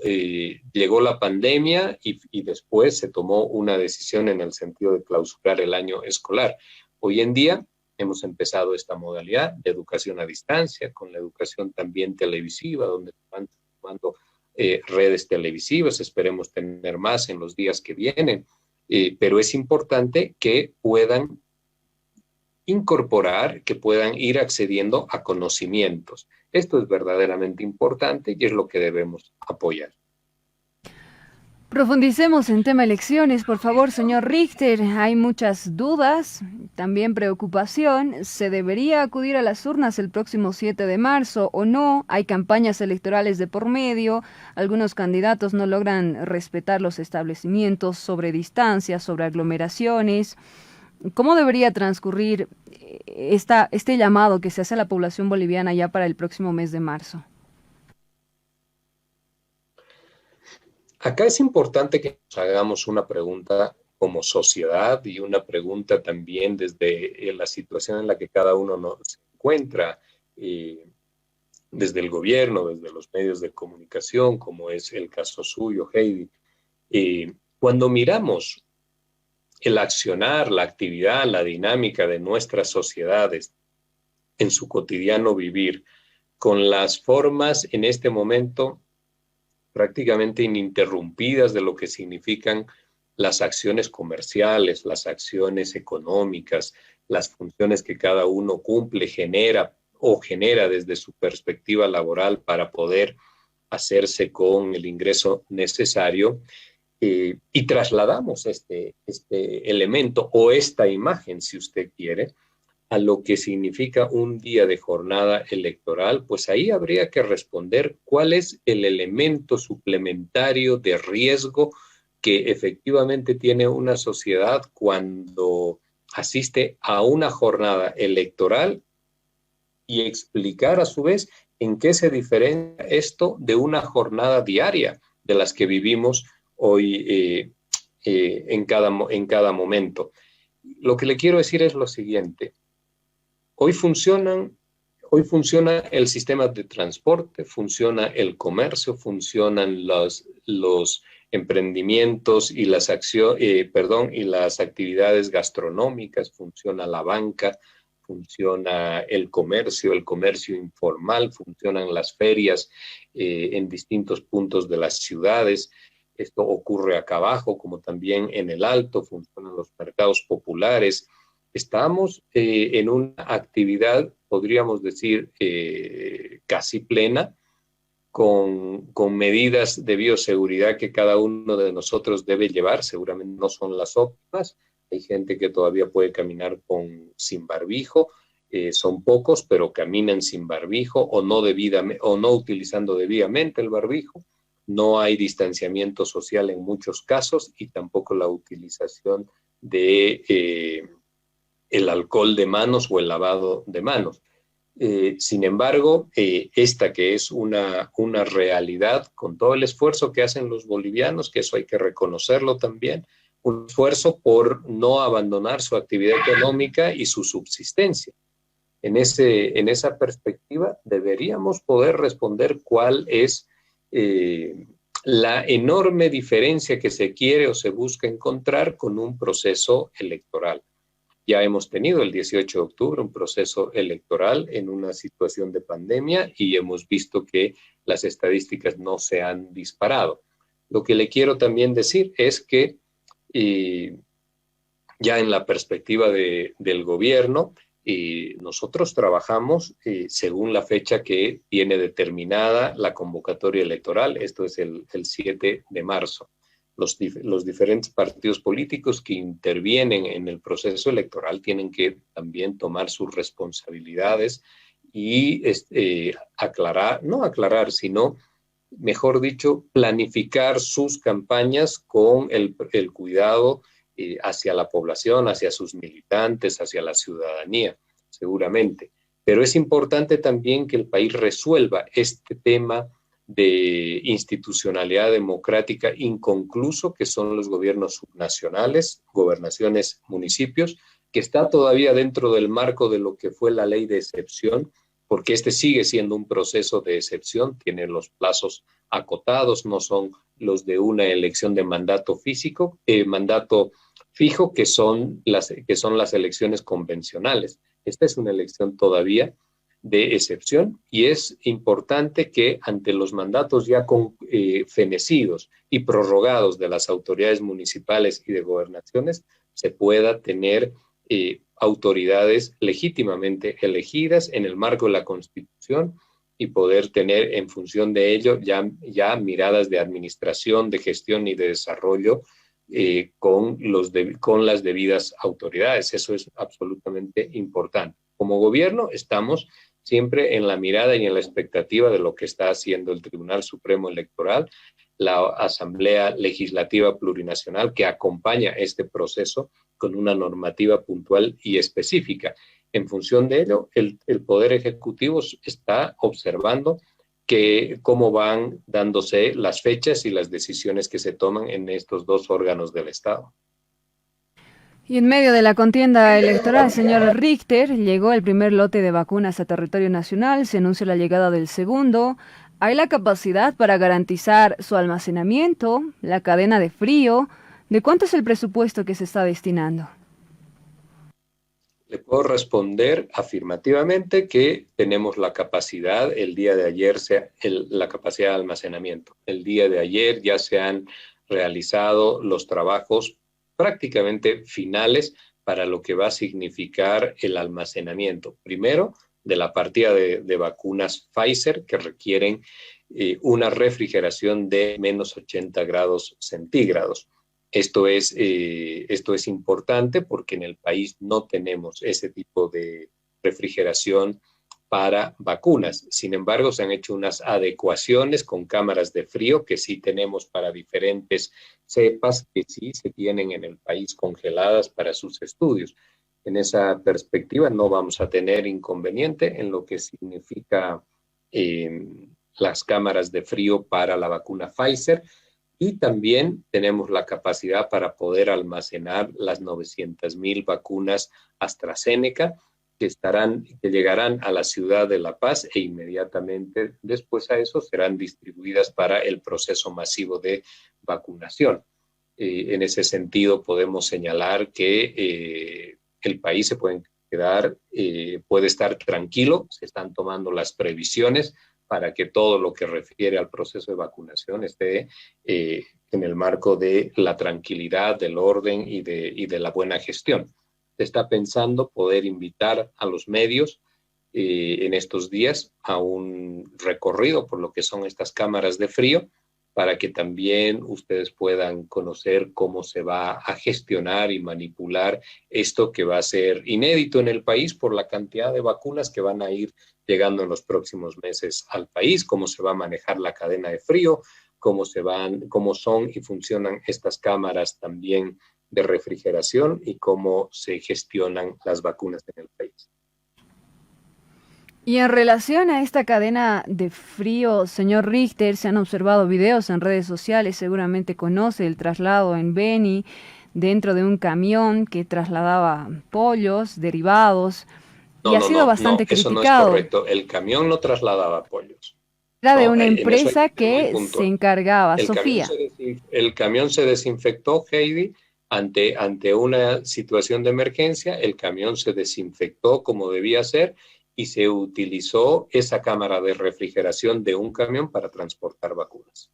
llegó la pandemia y después se tomó una decisión en el sentido de clausurar el año escolar. Hoy en día hemos empezado esta modalidad de educación a distancia, con la educación también televisiva, donde están tomando redes televisivas. Esperemos tener más en los días que vienen, pero es importante que puedan incorporar, que puedan ir accediendo a conocimientos. Esto es verdaderamente importante y es lo que debemos apoyar. Profundicemos en tema elecciones, por favor, señor Richter. Hay muchas dudas, también preocupación. ¿Se debería acudir a las urnas el próximo 7 de marzo o no? Hay campañas electorales de por medio. Algunos candidatos no logran respetar los establecimientos sobre distancias, sobre aglomeraciones. ¿Cómo debería transcurrir este llamado que se hace a la población boliviana ya para el próximo mes de marzo? Acá es importante que nos hagamos una pregunta como sociedad y una pregunta también desde la situación en la que cada uno se encuentra, desde el gobierno, desde los medios de comunicación, como es el caso suyo, Heidi. Cuando miramos el accionar, la actividad, la dinámica de nuestras sociedades en su cotidiano vivir, con las formas en este momento prácticamente ininterrumpidas de lo que significan las acciones comerciales, las acciones económicas, las funciones que cada uno cumple, genera desde su perspectiva laboral para poder hacerse con el ingreso necesario, y trasladamos este elemento o esta imagen, si usted quiere, a lo que significa un día de jornada electoral, pues ahí habría que responder cuál es el elemento suplementario de riesgo que efectivamente tiene una sociedad cuando asiste a una jornada electoral, y explicar a su vez en qué se diferencia esto de una jornada diaria de las que vivimos hoy en cada momento. Lo que le quiero decir es lo siguiente. Hoy funcionan Hoy funciona el sistema de transporte, funciona el comercio, funcionan los emprendimientos y las actividades gastronómicas, funciona la banca, funciona el comercio informal, funcionan las ferias en distintos puntos de las ciudades. Esto ocurre acá abajo, como también en el Alto, funcionan los mercados populares. Estamos en una actividad, podríamos decir, casi plena, con medidas de bioseguridad que cada uno de nosotros debe llevar. Seguramente no son las óptimas. Hay gente que todavía puede caminar sin barbijo. Son pocos, pero caminan sin barbijo o no utilizando debidamente el barbijo. No hay distanciamiento social en muchos casos y tampoco la utilización de el alcohol de manos o el lavado de manos. Sin embargo, esta que es una realidad, con todo el esfuerzo que hacen los bolivianos, que eso hay que reconocerlo también, un esfuerzo por no abandonar su actividad económica y su subsistencia. En esa perspectiva, deberíamos poder responder cuál es la enorme diferencia que se quiere o se busca encontrar con un proceso electoral. Ya hemos tenido el 18 de octubre un proceso electoral en una situación de pandemia y hemos visto que las estadísticas no se han disparado. Lo que le quiero también decir es que ya en la perspectiva del gobierno, nosotros trabajamos según la fecha que tiene determinada la convocatoria electoral. Esto es el 7 de marzo. Los diferentes partidos políticos que intervienen en el proceso electoral tienen que también tomar sus responsabilidades y sino, mejor dicho, planificar sus campañas con el cuidado hacia la población, hacia sus militantes, hacia la ciudadanía, seguramente. Pero es importante también que el país resuelva este tema de institucionalidad democrática inconcluso, que son los gobiernos subnacionales, gobernaciones, municipios, que está todavía dentro del marco de lo que fue la ley de excepción, porque este sigue siendo un proceso de excepción, tiene los plazos acotados, no son los de una elección de mandato fijo, que son las elecciones convencionales. Esta es una elección todavía de excepción y es importante que ante los mandatos ya fenecidos y prorrogados de las autoridades municipales y de gobernaciones se pueda tener autoridades legítimamente elegidas en el marco de la Constitución y poder tener en función de ello ya miradas de administración, de gestión y de desarrollo con las debidas autoridades. Eso es absolutamente importante. Como gobierno estamos siempre en la mirada y en la expectativa de lo que está haciendo el Tribunal Supremo Electoral, la Asamblea Legislativa Plurinacional, que acompaña este proceso con una normativa puntual y específica. En función de ello, el Poder Ejecutivo está observando cómo van dándose las fechas y las decisiones que se toman en estos dos órganos del Estado. Y en medio de la contienda electoral, señor Richter, llegó el primer lote de vacunas a territorio nacional, se anuncia la llegada del segundo. ¿Hay la capacidad para garantizar su almacenamiento, la cadena de frío? ¿De cuánto es el presupuesto que se está destinando? Le puedo responder afirmativamente que tenemos la capacidad, el día de ayer, la capacidad de almacenamiento. El día de ayer ya se han realizado los trabajos prácticamente finales para lo que va a significar el almacenamiento. Primero, de la partida de vacunas Pfizer, que requieren una refrigeración de menos 80 grados centígrados. Esto es importante porque en el país no tenemos ese tipo de refrigeración para vacunas. Sin embargo, se han hecho unas adecuaciones con cámaras de frío que sí tenemos para diferentes cepas que sí se tienen en el país congeladas para sus estudios. En esa perspectiva no vamos a tener inconveniente en lo que significa las cámaras de frío para la vacuna Pfizer. Y también tenemos la capacidad para poder almacenar las 900,000 vacunas AstraZeneca que llegarán a la ciudad de La Paz e inmediatamente después a eso serán distribuidas para el proceso masivo de vacunación. En ese sentido podemos señalar que el país se puede quedar, puede estar tranquilo, se están tomando las previsiones para que todo lo que refiere al proceso de vacunación esté en el marco de la tranquilidad, del orden y de la buena gestión. Se está pensando poder invitar a los medios en estos días a un recorrido por lo que son estas cámaras de frío, para que también ustedes puedan conocer cómo se va a gestionar y manipular esto que va a ser inédito en el país por la cantidad de vacunas que van a ir llegando en los próximos meses al país, cómo se va a manejar la cadena de frío, cómo son y funcionan estas cámaras también de refrigeración y cómo se gestionan las vacunas en el país. Y en relación a esta cadena de frío, señor Richter, se han observado videos en redes sociales, seguramente conoce el traslado en Beni dentro de un camión que trasladaba pollos, derivados, y ha sido bastante criticado. Eso no es correcto, el camión no trasladaba pollos. Era de una empresa que se encargaba, Sofía. El camión se desinfectó, Heidi, ante una situación de emergencia, el camión se desinfectó como debía ser, y se utilizó esa cámara de refrigeración de un camión para transportar vacunas.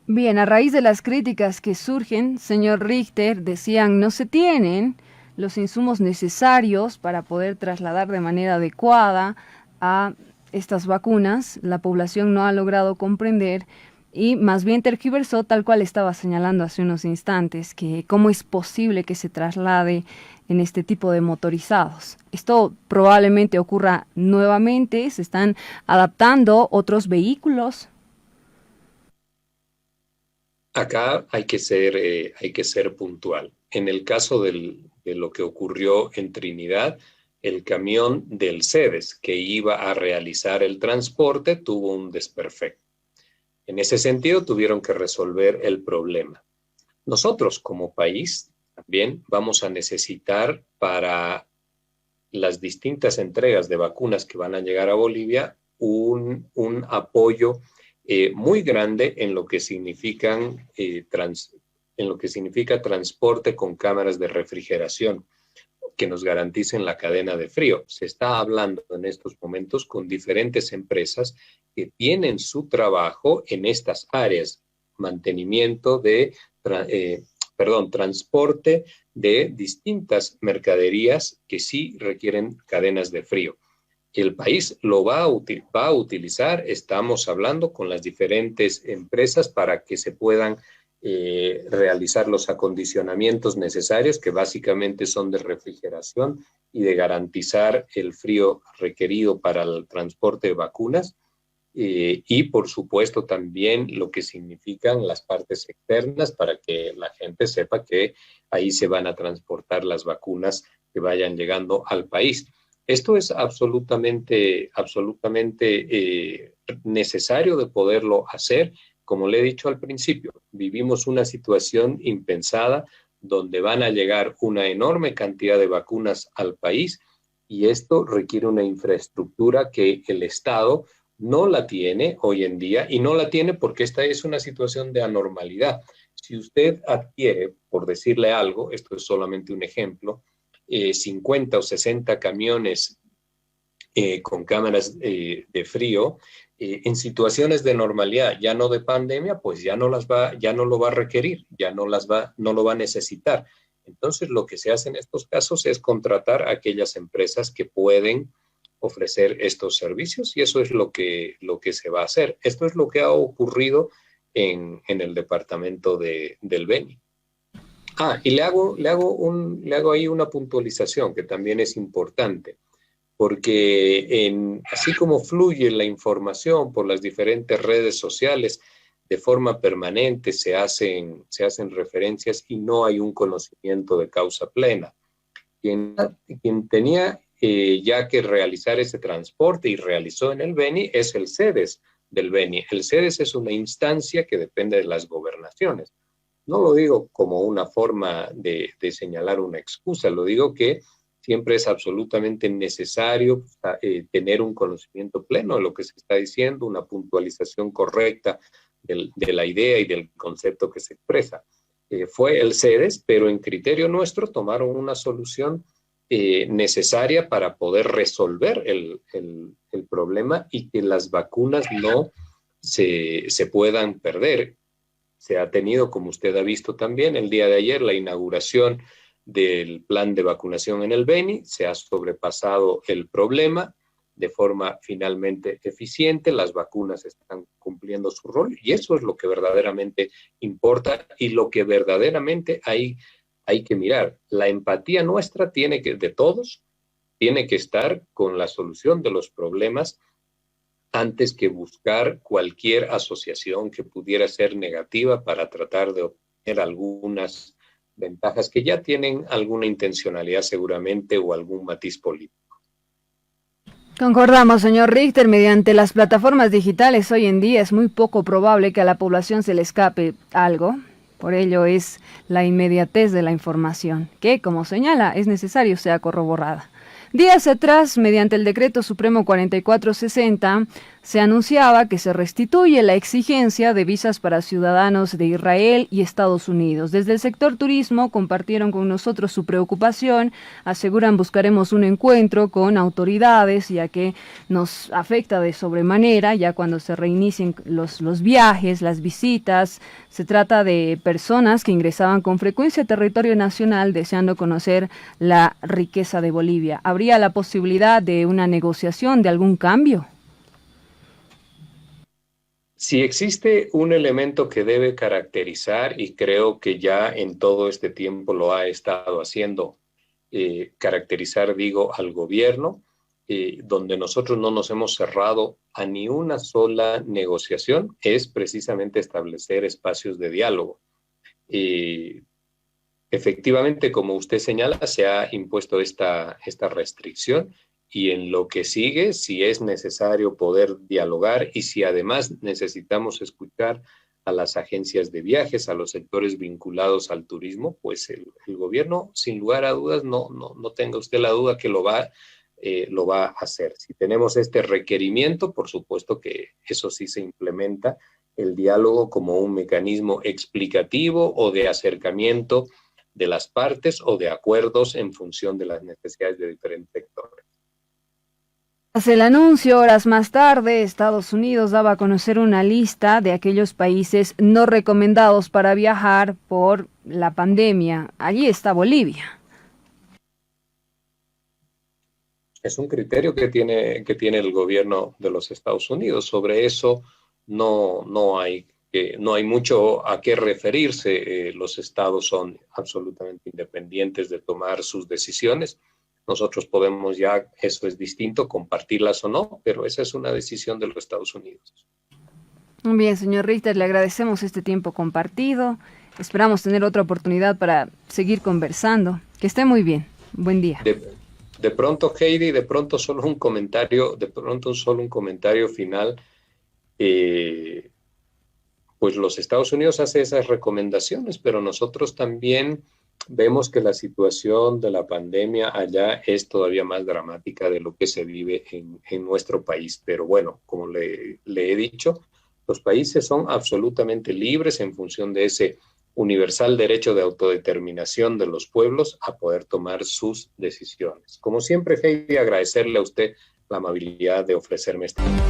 Bien, a raíz de las críticas que surgen, señor Richter, decían no se tienen los insumos necesarios para poder trasladar de manera adecuada a estas vacunas. La población no ha logrado comprender y más bien tergiversó, tal cual estaba señalando hace unos instantes, que cómo es posible que se traslade en este tipo de motorizados. Esto probablemente ocurra nuevamente, se están adaptando otros vehículos. Acá hay que ser puntual. En el caso de lo que ocurrió en Trinidad, el camión del CEDES que iba a realizar el transporte tuvo un desperfecto. En ese sentido, tuvieron que resolver el problema. Nosotros, como país, también vamos a necesitar para las distintas entregas de vacunas que van a llegar a Bolivia un apoyo muy grande en lo que significa transporte con cámaras de refrigeración que nos garanticen la cadena de frío. Se está hablando en estos momentos con diferentes empresas que tienen su trabajo en estas áreas, mantenimiento transporte de distintas mercaderías que sí requieren cadenas de frío. El país lo va a utilizar, estamos hablando con las diferentes empresas para que se puedan realizar los acondicionamientos necesarios, que básicamente son de refrigeración y de garantizar el frío requerido para el transporte de vacunas. Y por supuesto también lo que significan las partes externas para que la gente sepa que ahí se van a transportar las vacunas que vayan llegando al país. Esto es absolutamente necesario de poderlo hacer. Como le he dicho al principio, vivimos una situación impensada donde van a llegar una enorme cantidad de vacunas al país y esto requiere una infraestructura que el Estado no la tiene hoy en día y no la tiene porque esta es una situación de anormalidad. Si usted adquiere, por decirle algo, esto es solamente un ejemplo, 50 o 60 camiones con cámaras de frío, en situaciones de normalidad, ya no de pandemia, pues ya no lo va a requerir, no lo va a necesitar. Entonces, lo que se hace en estos casos es contratar a aquellas empresas que pueden ofrecer estos servicios y eso es lo que se va a hacer. Esto es lo que ha ocurrido en el departamento del Beni. Y le hago ahí una puntualización que también es importante, porque así como fluye la información por las diferentes redes sociales, de forma permanente se hacen referencias y no hay un conocimiento de causa plena. Quien tenía ya que realizar ese transporte y realizó en el Beni es el CEDES del Beni. El CEDES es una instancia que depende de las gobernaciones. No lo digo como una forma de señalar una excusa, lo digo que siempre es absolutamente necesario tener un conocimiento pleno de lo que se está diciendo, una puntualización correcta de la idea y del concepto que se expresa. Fue el CEDES, pero en criterio nuestro tomaron una solución necesaria para poder resolver el problema y que las vacunas no se puedan perder. Se ha tenido, como usted ha visto también, el día de ayer la inauguración del plan de vacunación en el Beni, se ha sobrepasado el problema de forma finalmente eficiente, las vacunas están cumpliendo su rol y eso es lo que verdaderamente importa y lo que verdaderamente hay que mirar. La empatía nuestra de todos, tiene que estar con la solución de los problemas antes que buscar cualquier asociación que pudiera ser negativa para tratar de obtener algunas ventajas que ya tienen alguna intencionalidad seguramente o algún matiz político. Concordamos, señor Richter, mediante las plataformas digitales hoy en día es muy poco probable que a la población se le escape algo. Por ello es la inmediatez de la información, que, como señala, es necesario sea corroborada. Días atrás, mediante el Decreto Supremo 4460, se anunciaba que se restituye la exigencia de visas para ciudadanos de Israel y Estados Unidos. Desde el sector turismo compartieron con nosotros su preocupación, aseguran buscaremos un encuentro con autoridades, ya que nos afecta de sobremanera, ya cuando se reinicien los viajes, las visitas. Se trata de personas que ingresaban con frecuencia a territorio nacional deseando conocer la riqueza de Bolivia. ¿Habría la posibilidad de una negociación, de algún cambio? Si existe un elemento que debe caracterizar, y creo que ya en todo este tiempo lo ha estado haciendo, caracterizar, digo, al gobierno, donde nosotros no nos hemos cerrado a ni una sola negociación, es precisamente establecer espacios de diálogo. Efectivamente, como usted señala, se ha impuesto esta restricción. Y en lo que sigue, si es necesario poder dialogar y si además necesitamos escuchar a las agencias de viajes, a los sectores vinculados al turismo, pues el gobierno, sin lugar a dudas, no tenga usted la duda que lo va a hacer. Si tenemos este requerimiento, por supuesto que eso sí se implementa, el diálogo como un mecanismo explicativo o de acercamiento de las partes o de acuerdos en función de las necesidades de diferentes sectores. Tras el anuncio, horas más tarde, Estados Unidos daba a conocer una lista de aquellos países no recomendados para viajar por la pandemia. Allí está Bolivia. Es un criterio que tiene el gobierno de los Estados Unidos. Sobre eso no hay mucho a qué referirse. Los estados son absolutamente independientes de tomar sus decisiones. Nosotros podemos ya, eso es distinto, compartirlas o no, pero esa es una decisión de los Estados Unidos. Muy bien, señor Richter, le agradecemos este tiempo compartido. Esperamos tener otra oportunidad para seguir conversando. Que esté muy bien. Buen día. De pronto, Heidi, solo un comentario final. Pues los Estados Unidos hace esas recomendaciones, pero nosotros también vemos que la situación de la pandemia allá es todavía más dramática de lo que se vive en nuestro país. Pero bueno, como le he dicho, los países son absolutamente libres en función de ese universal derecho de autodeterminación de los pueblos a poder tomar sus decisiones. Como siempre, Heidi, agradecerle a usted la amabilidad de ofrecerme este tiempo.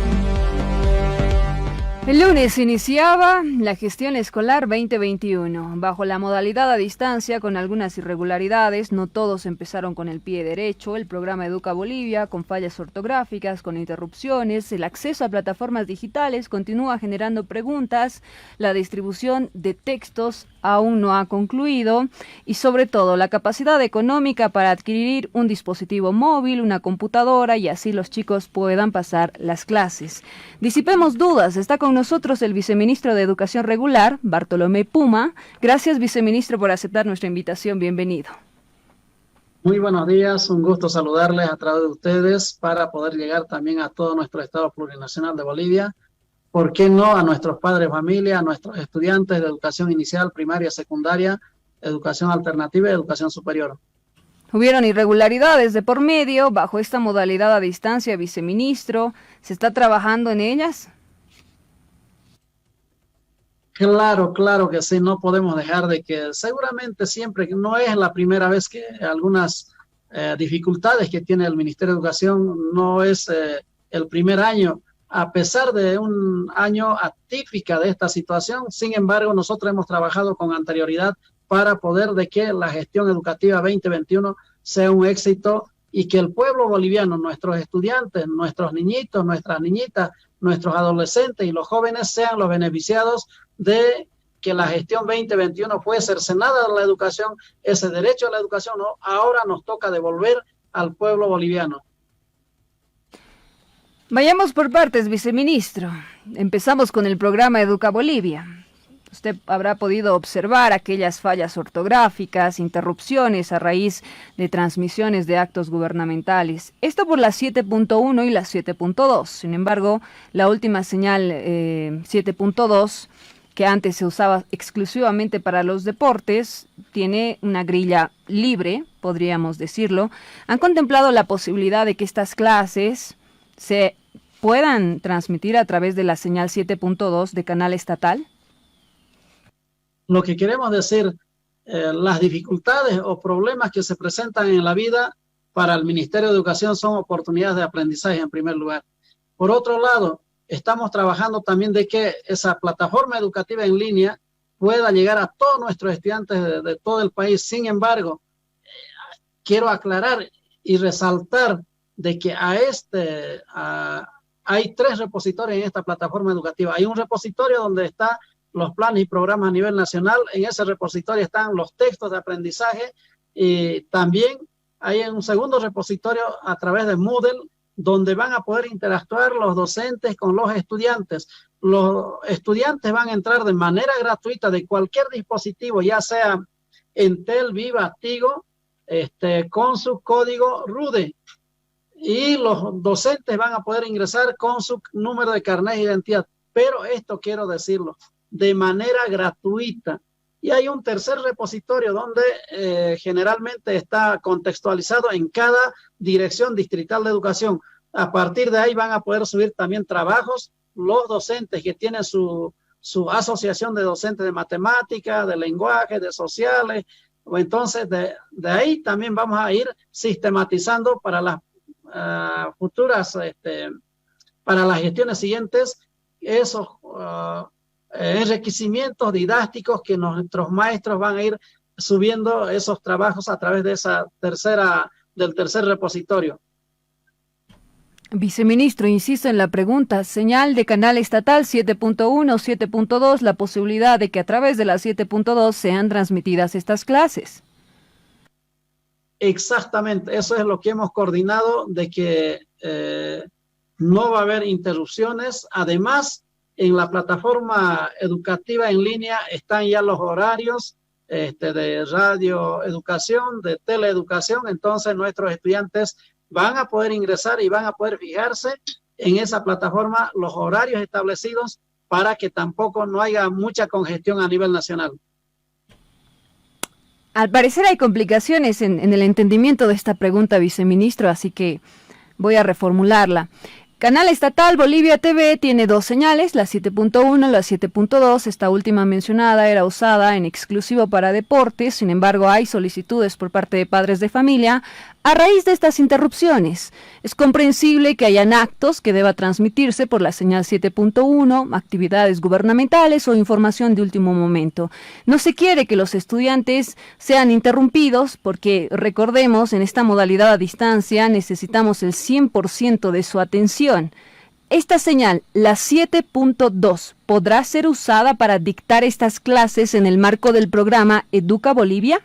El lunes iniciaba la gestión escolar 2021, bajo la modalidad a distancia con algunas irregularidades. No todos empezaron con el pie derecho. El programa Educa Bolivia, con fallas ortográficas, con interrupciones. El acceso a plataformas digitales continúa generando preguntas. La distribución de textos aún no ha concluido. Y sobre todo, la capacidad económica para adquirir un dispositivo móvil, una computadora, y así los chicos puedan pasar las clases. Disipemos dudas. Está con nosotros el viceministro de Educación Regular, Bartolomé Puma. Gracias, viceministro, por aceptar nuestra invitación. Bienvenido. Muy buenos días, un gusto saludarles a través de ustedes para poder llegar también a todo nuestro Estado plurinacional de Bolivia. ¿Por qué no a nuestros padres de familia, a nuestros estudiantes de educación inicial, primaria, secundaria, educación alternativa y educación superior? Hubieron irregularidades de por medio bajo esta modalidad a distancia, viceministro. ¿Se está trabajando en ellas? Claro que sí, no podemos dejar de que seguramente siempre, no es la primera vez que algunas dificultades que tiene el Ministerio de Educación, no es el primer año, a pesar de un año atípica de esta situación. Sin embargo, nosotros hemos trabajado con anterioridad para poder de que la gestión educativa 2021 sea un éxito y que el pueblo boliviano, nuestros estudiantes, nuestros niñitos, nuestras niñitas, nuestros adolescentes y los jóvenes sean los beneficiados de que la gestión 2021 fue cercenada de la educación. Ese derecho a la educación ahora nos toca devolver al pueblo boliviano. Vayamos por partes, viceministro. Empezamos con el programa Educa Bolivia. Usted habrá podido observar aquellas fallas ortográficas, interrupciones a raíz de transmisiones de actos gubernamentales. Esto por la 7.1 y la 7.2. Sin embargo, la última señal 7.2, que antes se usaba exclusivamente para los deportes, tiene una grilla libre, podríamos decirlo. ¿Han contemplado la posibilidad de que estas clases se puedan transmitir a través de la señal 7.2 de canal estatal? Lo que queremos decir, las dificultades o problemas que se presentan en la vida para el Ministerio de Educación son oportunidades de aprendizaje en primer lugar. Por otro lado, estamos trabajando también de que esa plataforma educativa en línea pueda llegar a todos nuestros estudiantes de todo el país. Sin embargo, quiero aclarar y resaltar de que hay 3 repositorios en esta plataforma educativa. Hay un repositorio donde está los planes y programas a nivel nacional. En ese repositorio están los textos de aprendizaje, y también hay un segundo repositorio a través de Moodle, donde van a poder interactuar los docentes con los estudiantes. Los estudiantes van a entrar de manera gratuita de cualquier dispositivo, ya sea Entel, Viva, Tigo, con su código RUDE. Y los docentes van a poder ingresar con su número de carnet de identidad. Pero esto quiero decirlo, de manera gratuita. Y hay un tercer repositorio donde generalmente está contextualizado en cada dirección distrital de educación. A partir de ahí van a poder subir también trabajos los docentes que tienen su asociación de docentes de matemática, de lenguaje, de sociales. Entonces de ahí también vamos a ir sistematizando para las futuras, para las gestiones siguientes, esos enriquecimientos didácticos que nuestros maestros van a ir subiendo esos trabajos a través de del tercer repositorio. Viceministro, insisto en la pregunta, señal de canal estatal 7.1, 7.2, la posibilidad de que a través de la 7.2 sean transmitidas estas clases. Exactamente, eso es lo que hemos coordinado, de que no va a haber interrupciones. Además, en la plataforma educativa en línea están ya los horarios de radioeducación, de teleeducación. Entonces nuestros estudiantes van a poder ingresar y van a poder fijarse en esa plataforma los horarios establecidos para que tampoco no haya mucha congestión a nivel nacional. Al parecer hay complicaciones en el entendimiento de esta pregunta, viceministro, así que voy a reformularla. Canal Estatal Bolivia TV tiene 2 señales, la 7.1 y la 7.2. Esta última mencionada era usada en exclusivo para deportes. Sin embargo, hay solicitudes por parte de padres de familia a raíz de estas interrupciones. Es comprensible que hayan actos que deba transmitirse por la señal 7.1, actividades gubernamentales o información de último momento. No se quiere que los estudiantes sean interrumpidos porque, recordemos, en esta modalidad a distancia necesitamos el 100% de su atención. Esta señal, la 7.2, ¿podrá ser usada para dictar estas clases en el marco del programa Educa Bolivia?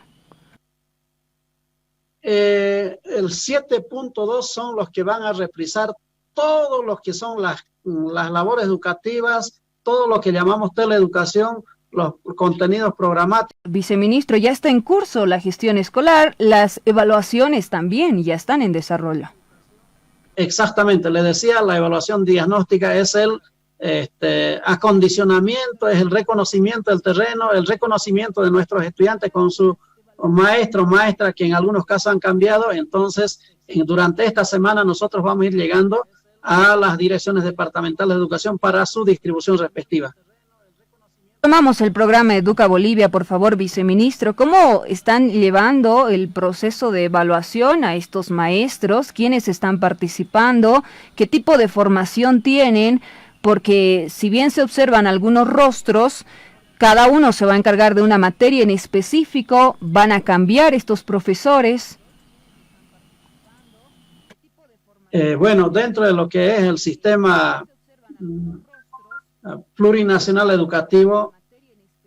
El 7.2 son los que van a reprisar todo lo que son las labores educativas, todo lo que llamamos teleeducación, los contenidos programáticos. Viceministro, ya está en curso la gestión escolar, las evaluaciones también ya están en desarrollo. Exactamente, le decía, la evaluación diagnóstica es el acondicionamiento, es el reconocimiento del terreno, el reconocimiento de nuestros estudiantes con su maestros, maestras que en algunos casos han cambiado. Entonces, durante esta semana nosotros vamos a ir llegando a las direcciones departamentales de educación para su distribución respectiva. Tomamos el programa Educa Bolivia, por favor, viceministro. ¿Cómo están llevando el proceso de evaluación a estos maestros? ¿Quiénes están participando? ¿Qué tipo de formación tienen? Porque si bien se observan algunos rostros, cada uno se va a encargar de una materia en específico. ¿Van a cambiar estos profesores? Bueno, dentro de lo que es el sistema plurinacional educativo,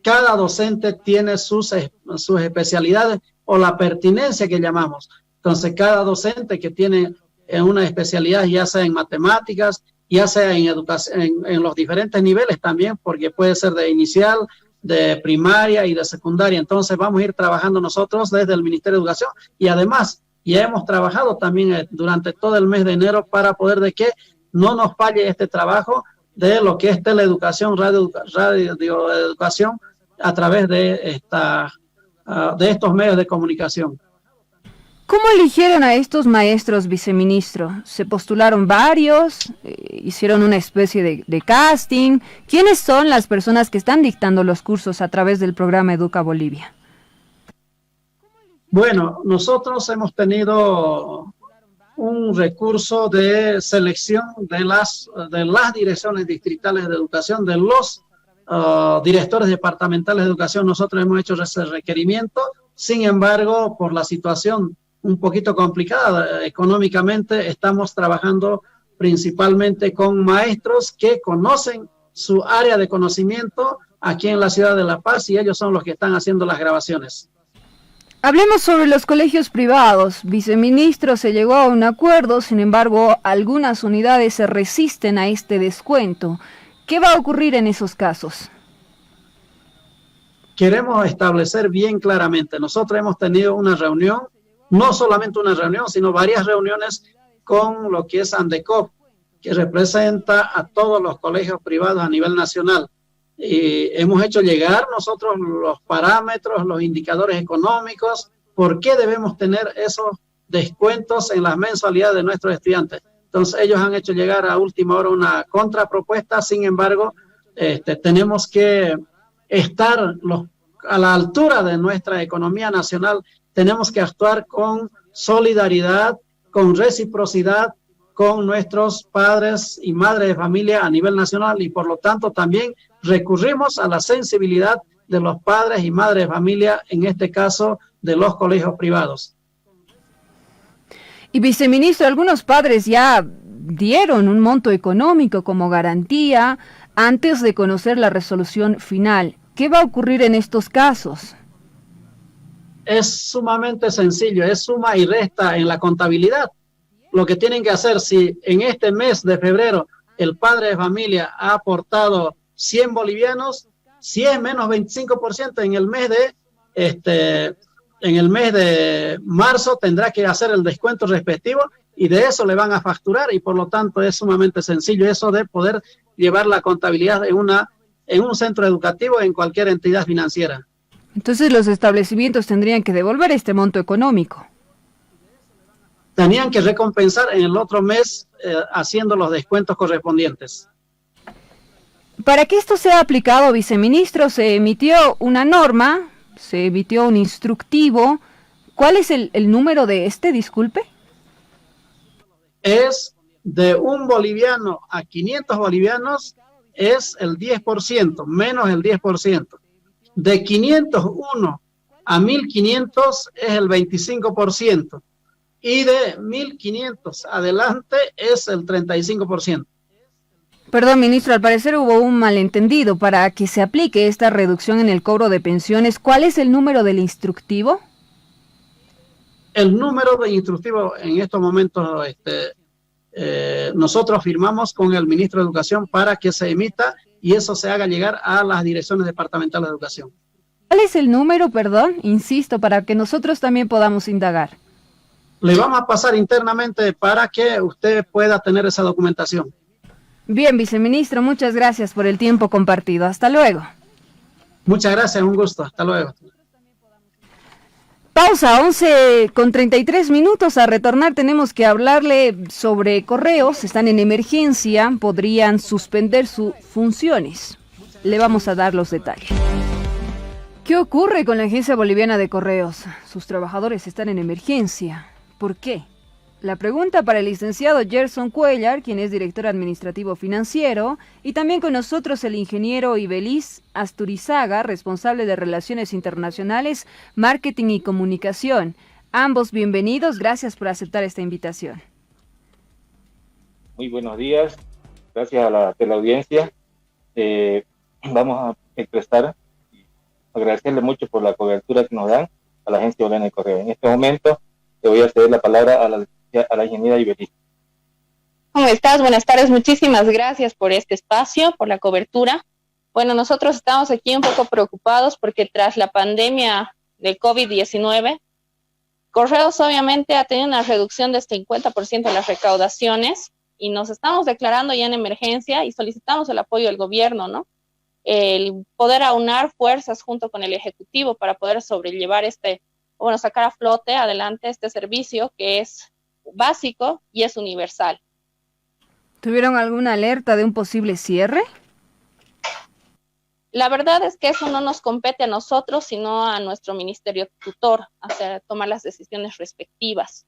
cada docente tiene sus especialidades o la pertinencia que llamamos. Entonces, cada docente que tiene una especialidad, ya sea en matemáticas, ya sea en educación, en los diferentes niveles también, porque puede ser de inicial, de primaria y de secundaria. Entonces, vamos a ir trabajando nosotros desde el Ministerio de Educación y además ya hemos trabajado también durante todo el mes de enero para poder de que no nos falle este trabajo de lo que es teleeducación, radioeducación a través de estos medios de comunicación. ¿Cómo eligieron a estos maestros, viceministro? ¿Se postularon varios? ¿Hicieron una especie de casting? ¿Quiénes son las personas que están dictando los cursos a través del programa Educa Bolivia? Bueno, nosotros hemos tenido un recurso de selección de las direcciones distritales de educación, de los directores departamentales de educación. Nosotros hemos hecho ese requerimiento. Sin embargo, por la situación un poquito complicada económicamente, estamos trabajando principalmente con maestros que conocen su área de conocimiento aquí en la ciudad de La Paz y ellos son los que están haciendo las grabaciones. Hablemos sobre los colegios privados. Viceministro, se llegó a un acuerdo, sin embargo, algunas unidades se resisten a este descuento. ¿Qué va a ocurrir en esos casos? Queremos establecer bien claramente. Nosotros hemos tenido una reunión, no solamente una reunión, sino varias reuniones con lo que es ANDECOP, que representa a todos los colegios privados a nivel nacional. Y hemos hecho llegar nosotros los parámetros, los indicadores económicos, por qué debemos tener esos descuentos en las mensualidades de nuestros estudiantes. Entonces ellos han hecho llegar a última hora una contrapropuesta. Sin embargo, tenemos que estar a la altura de nuestra economía nacional, tenemos que actuar con solidaridad, con reciprocidad con nuestros padres y madres de familia a nivel nacional y por lo tanto también recurrimos a la sensibilidad de los padres y madres de familia, en este caso de los colegios privados. Y viceministro, algunos padres ya dieron un monto económico como garantía antes de conocer la resolución final. ¿Qué va a ocurrir en estos casos? Es sumamente sencillo, es suma y resta en la contabilidad. Lo que tienen que hacer, si en este mes de febrero el padre de familia ha aportado 100 bolivianos, si es menos 25% en el mes de marzo tendrá que hacer el descuento respectivo y de eso le van a facturar y por lo tanto es sumamente sencillo eso de poder llevar la contabilidad en un centro educativo en cualquier entidad financiera. Entonces los establecimientos tendrían que devolver este monto económico. Tenían que recompensar en el otro mes haciendo los descuentos correspondientes. Para que esto sea aplicado, viceministro, se emitió una norma, se emitió un instructivo. ¿Cuál es el número de disculpe? Es de 1 boliviano a 500 bolivianos, es el 10%, menos el 10%. De 501 a 1500 es el 25%. Y de 1.500 adelante es el 35%. Perdón, ministro, al parecer hubo un malentendido. Para que se aplique esta reducción en el cobro de pensiones, ¿cuál es el número del instructivo? El número de instructivo en estos momentos nosotros firmamos con el ministro de Educación para que se emita y eso se haga llegar a las direcciones departamentales de educación. ¿Cuál es el número, perdón? Insisto, para que nosotros también podamos indagar. Le vamos a pasar internamente para que usted pueda tener esa documentación. Bien, viceministro, muchas gracias por el tiempo compartido. Hasta luego. Muchas gracias, un gusto. Hasta luego. Pausa, 11:33. A retornar tenemos que hablarle sobre correos. Están en emergencia, podrían suspender sus funciones. Le vamos a dar los detalles. ¿Qué ocurre con la Agencia Boliviana de Correos? Sus trabajadores están en emergencia. ¿Por qué? La pregunta para el licenciado Gerson Cuellar, quien es director administrativo financiero, y también con nosotros el ingeniero Ibeliz Asturizaga, responsable de Relaciones Internacionales, Marketing y Comunicación. Ambos bienvenidos, gracias por aceptar esta invitación. Muy buenos días, gracias a la teleaudiencia. Vamos a expresar y agradecerle mucho por la cobertura que nos dan a la Agencia Boliviana de Correos. En este momento le voy a ceder la palabra a la ingeniera Ibeliz. ¿Cómo estás? Buenas tardes, muchísimas gracias por este espacio, por la cobertura. Bueno, nosotros estamos aquí un poco preocupados porque tras la pandemia del COVID-19, Correos obviamente ha tenido una reducción de 50% de las recaudaciones y nos estamos declarando ya en emergencia y solicitamos el apoyo del gobierno, ¿no? El poder aunar fuerzas junto con el Ejecutivo para poder sobrellevar sacar a flote adelante este servicio que es básico y es universal. ¿Tuvieron alguna alerta de un posible cierre? La verdad es que eso no nos compete a nosotros, sino a nuestro ministerio tutor, tomar las decisiones respectivas.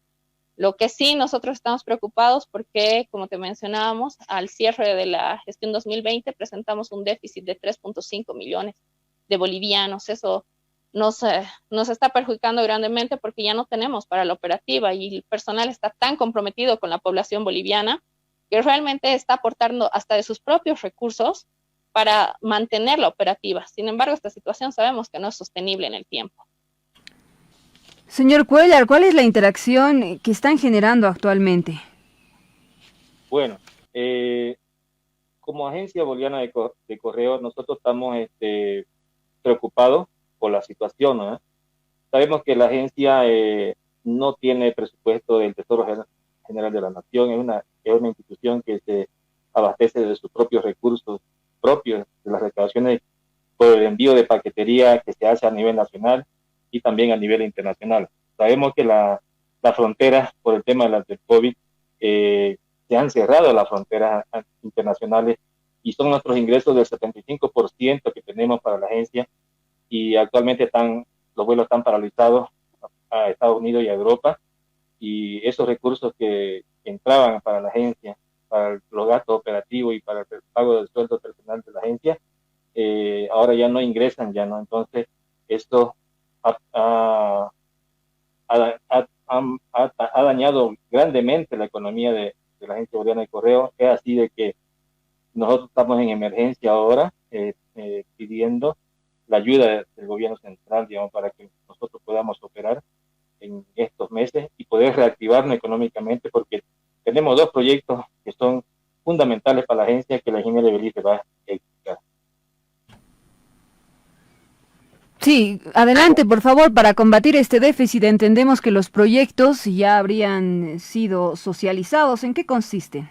Lo que sí, nosotros estamos preocupados porque, como te mencionábamos, al cierre de la gestión 2020 presentamos un déficit de 3.5 millones de bolivianos. Eso nos está perjudicando grandemente porque ya no tenemos para la operativa y el personal está tan comprometido con la población boliviana que realmente está aportando hasta de sus propios recursos para mantener la operativa. Sin embargo, esta situación sabemos que no es sostenible en el tiempo. Señor Cuellar, ¿cuál es la interacción que están generando actualmente? Bueno, como Agencia Boliviana de Correos, nosotros estamos preocupados por la situación, ¿no? Sabemos que la agencia no tiene presupuesto del Tesoro General de la Nación, es una institución que se abastece de sus propios recursos propios, de las recaudaciones por el envío de paquetería que se hace a nivel nacional y también a nivel internacional. Sabemos que la frontera, por el tema del COVID, se han cerrado las fronteras internacionales y son nuestros ingresos del 75% que tenemos para la agencia y actualmente los vuelos están paralizados a Estados Unidos y a Europa y esos recursos que entraban para la agencia, para los gastos operativos y para el pago del sueldo personal de la agencia, ahora ya no ingresan, ya no. Entonces, esto ha dañado grandemente la economía de la Agencia Boliviana de Correo. Es así de que nosotros estamos en emergencia ahora, pidiendo la ayuda del gobierno central, digamos, para que nosotros podamos operar en estos meses y poder reactivarnos económicamente, porque tenemos dos proyectos que son fundamentales para la agencia que la ingeniera Ibeliz va a explicar. Sí, adelante, por favor. Para combatir este déficit, entendemos que los proyectos ya habrían sido socializados. ¿En qué consisten?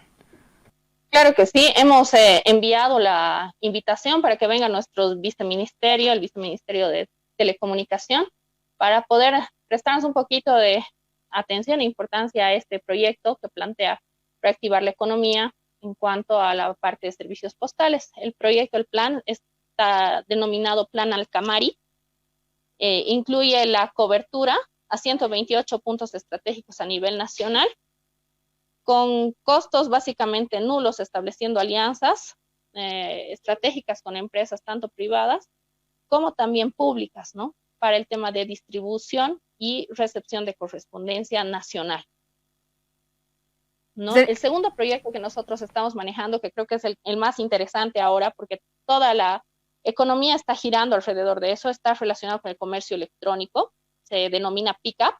Claro que sí, hemos enviado la invitación para que venga nuestro viceministerio, el viceministerio de Telecomunicación, para poder prestarnos un poquito de atención e importancia a este proyecto que plantea reactivar la economía en cuanto a la parte de servicios postales. El plan está denominado Plan Alcamari, incluye la cobertura a 128 puntos estratégicos a nivel nacional, con costos básicamente nulos, estableciendo alianzas estratégicas con empresas tanto privadas como también públicas, ¿no? Para el tema de distribución y recepción de correspondencia nacional, ¿no? Sí. El segundo proyecto que nosotros estamos manejando, que creo que es el más interesante ahora, porque toda la economía está girando alrededor de eso, está relacionado con el comercio electrónico, se denomina Pickup.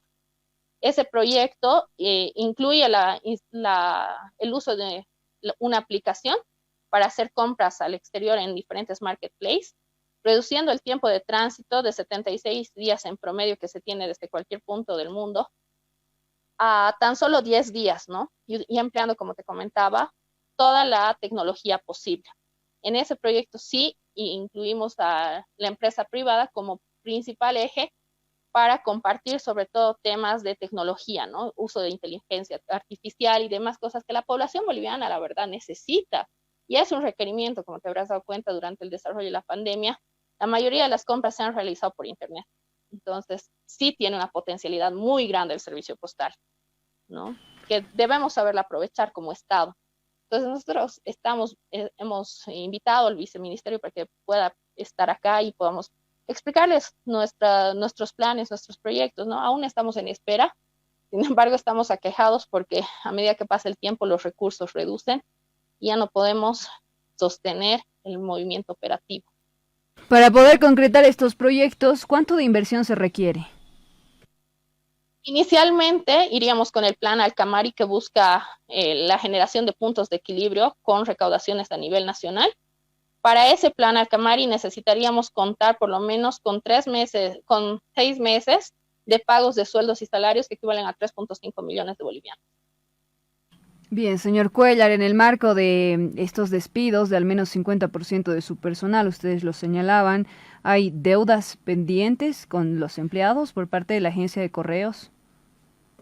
Ese proyecto incluye el uso de una aplicación para hacer compras al exterior en diferentes marketplaces, reduciendo el tiempo de tránsito de 76 días en promedio que se tiene desde cualquier punto del mundo a tan solo 10 días, ¿no? Y empleando, como te comentaba, toda la tecnología posible. En ese proyecto sí incluimos a la empresa privada como principal eje para compartir sobre todo temas de tecnología, ¿no? Uso de inteligencia artificial y demás cosas que la población boliviana, la verdad, necesita. Y es un requerimiento, como te habrás dado cuenta durante el desarrollo de la pandemia, la mayoría de las compras se han realizado por Internet. Entonces, sí tiene una potencialidad muy grande el servicio postal, ¿no? Que debemos saberla aprovechar como Estado. Entonces, nosotros hemos invitado al viceministerio para que pueda estar acá y podamos explicarles nuestros planes, nuestros proyectos, ¿no? Aún estamos en espera, sin embargo, estamos aquejados porque a medida que pasa el tiempo, los recursos reducen y ya no podemos sostener el movimiento operativo. Para poder concretar estos proyectos, ¿cuánto de inversión se requiere? Inicialmente iríamos con el plan Alcamari, que busca la generación de puntos de equilibrio con recaudaciones a nivel nacional. Para ese plan Alcamari necesitaríamos contar por lo menos con 6 meses de pagos de sueldos y salarios que equivalen a 3.5 millones de bolivianos. Bien, señor Cuéllar, en el marco de estos despidos de al menos 50% de su personal, ustedes lo señalaban, ¿hay deudas pendientes con los empleados por parte de la agencia de correos?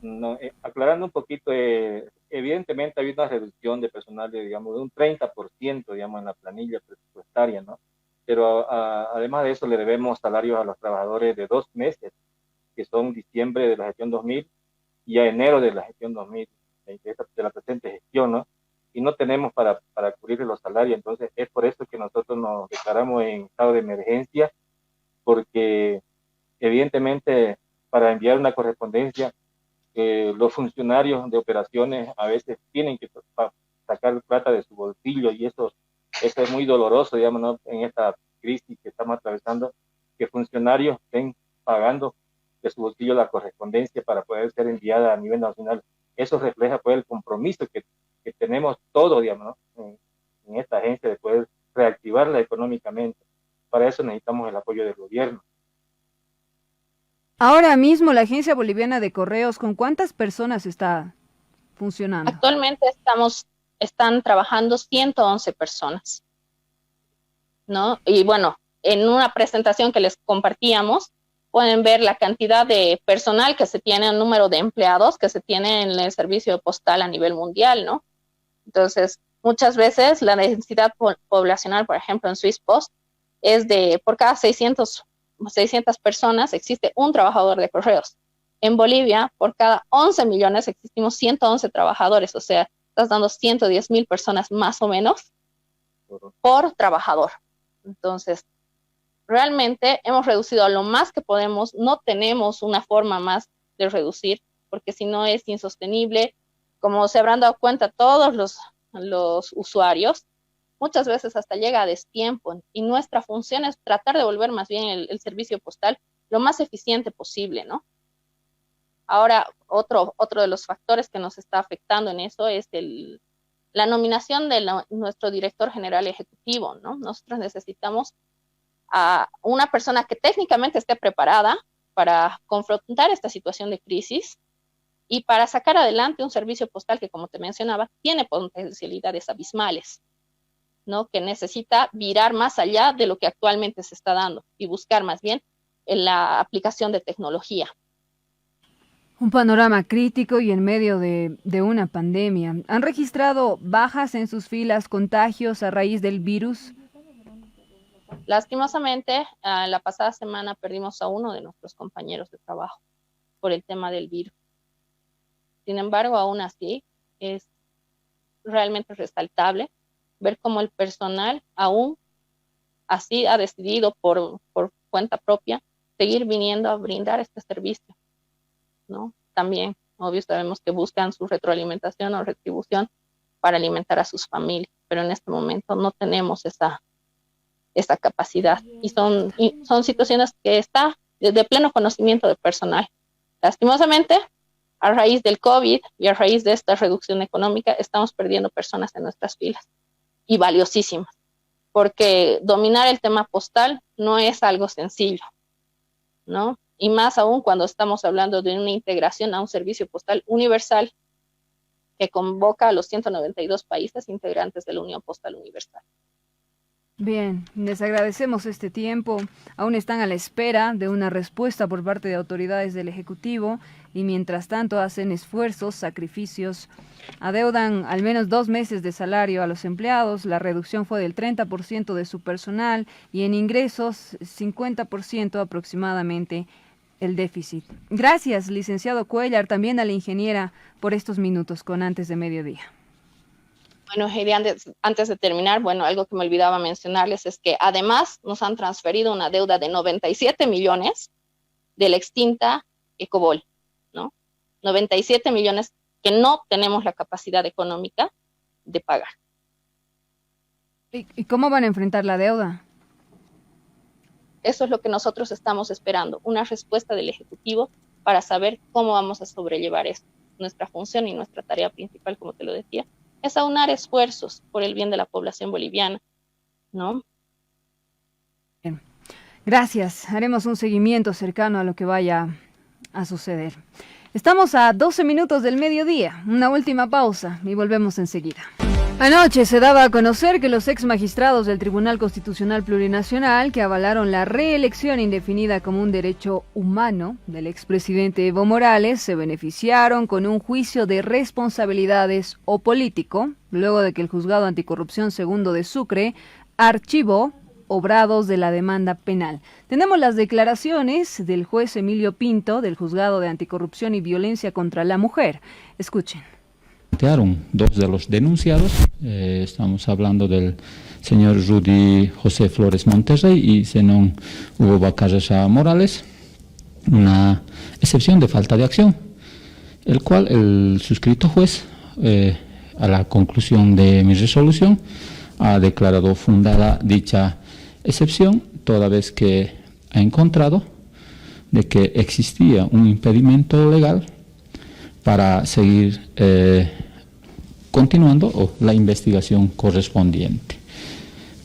No, aclarando un poquito, evidentemente hay una reducción de personal de, digamos, de un 30%, digamos, en la planilla presupuestaria, ¿no? Pero además de eso le debemos salarios a los trabajadores de 2 meses, que son diciembre de la gestión 2000 y a enero de la gestión 2000, de la presente gestión, ¿no? Y no tenemos para cubrir los salarios. Entonces es por eso que nosotros nos declaramos en estado de emergencia, porque evidentemente para enviar una correspondencia los funcionarios de operaciones a veces tienen que sacar plata de su bolsillo, y eso es muy doloroso, digamos, ¿no? En esta crisis que estamos atravesando, que funcionarios estén pagando de su bolsillo la correspondencia para poder ser enviada a nivel nacional. Eso refleja pues el compromiso que tenemos todos, digamos, ¿no? en esta agencia, de poder reactivarla económicamente. Para eso necesitamos el apoyo del gobierno. Ahora mismo la Agencia Boliviana de Correos, ¿con cuántas personas está funcionando? Actualmente están trabajando 111 personas, ¿no? Y bueno, en una presentación que les compartíamos, pueden ver la cantidad de personal que se tiene, el número de empleados que se tiene en el servicio postal a nivel mundial, ¿no? Entonces, muchas veces la densidad poblacional, por ejemplo, en Swiss Post, es de por cada 600 personas existe un trabajador de correos. En Bolivia, por cada 11 millones existimos 111 trabajadores, o sea, estás dando 110,000 personas más o menos por trabajador. Entonces, realmente hemos reducido a lo más que podemos, no tenemos una forma más de reducir, porque si no es insostenible. Como se habrán dado cuenta todos los usuarios, muchas veces hasta llega a destiempo, y nuestra función es tratar de volver más bien el servicio postal lo más eficiente posible, ¿no? Ahora, otro de los factores que nos está afectando en eso es la nominación de nuestro director general ejecutivo, ¿no? Nosotros necesitamos a una persona que técnicamente esté preparada para confrontar esta situación de crisis y para sacar adelante un servicio postal que, como te mencionaba, tiene potencialidades abismales, ¿no? Que necesita virar más allá de lo que actualmente se está dando y buscar más bien en la aplicación de tecnología. Un panorama crítico y en medio de una pandemia. ¿Han registrado bajas en sus filas, contagios a raíz del virus? Lastimosamente, la pasada semana perdimos a uno de nuestros compañeros de trabajo por el tema del virus. Sin embargo, aún así, es realmente resaltable ver cómo el personal aún así ha decidido por cuenta propia seguir viniendo a brindar este servicio, ¿no? También, obvio, sabemos que buscan su retroalimentación o retribución para alimentar a sus familias, pero en este momento no tenemos esa capacidad, y son situaciones que está de pleno conocimiento del personal. Lastimosamente, a raíz del COVID y a raíz de esta reducción económica, estamos perdiendo personas en nuestras filas, y valiosísimas, porque dominar el tema postal no es algo sencillo, ¿no? Y más aún cuando estamos hablando de una integración a un servicio postal universal que convoca a los 192 países integrantes de la Unión Postal Universal. Bien, les agradecemos este tiempo. Aún están a la espera de una respuesta por parte de autoridades del Ejecutivo y mientras tanto hacen esfuerzos, sacrificios, adeudan al menos 2 meses de salario a los empleados. La reducción fue del 30% de su personal y en ingresos 50% aproximadamente el déficit. Gracias, licenciado Cuellar, también a la ingeniera por estos minutos con Antes de Mediodía. Bueno, Heidi, antes de terminar, bueno, algo que me olvidaba mencionarles es que además nos han transferido una deuda de 97 millones de la extinta Ecobol, ¿no? 97 millones que no tenemos la capacidad económica de pagar. ¿Y cómo van a enfrentar la deuda? Eso es lo que nosotros estamos esperando, una respuesta del Ejecutivo para saber cómo vamos a sobrellevar esto. Nuestra función y nuestra tarea principal, como te lo decía, es aunar esfuerzos por el bien de la población boliviana, ¿no? Bien. Gracias. Haremos un seguimiento cercano a lo que vaya a suceder. Estamos a 12 minutos del mediodía. Una última pausa y volvemos enseguida. Anoche se daba a conocer que los ex magistrados del Tribunal Constitucional Plurinacional, que avalaron la reelección indefinida como un derecho humano del expresidente Evo Morales, se beneficiaron con un juicio de responsabilidades o político, luego de que el Juzgado Anticorrupción II de Sucre archivó obrados de la demanda penal. Tenemos las declaraciones del juez Emilio Pinto del Juzgado de Anticorrupción y Violencia contra la Mujer. Escuchen. Dos de los denunciados, estamos hablando del señor Rudy José Flores Monterrey y Zenón Hugo Bacarresa Morales, una excepción de falta de acción, el cual el suscrito juez, a la conclusión de mi resolución, ha declarado fundada dicha excepción, toda vez que ha encontrado de que existía un impedimento legal para seguir continuando la investigación correspondiente.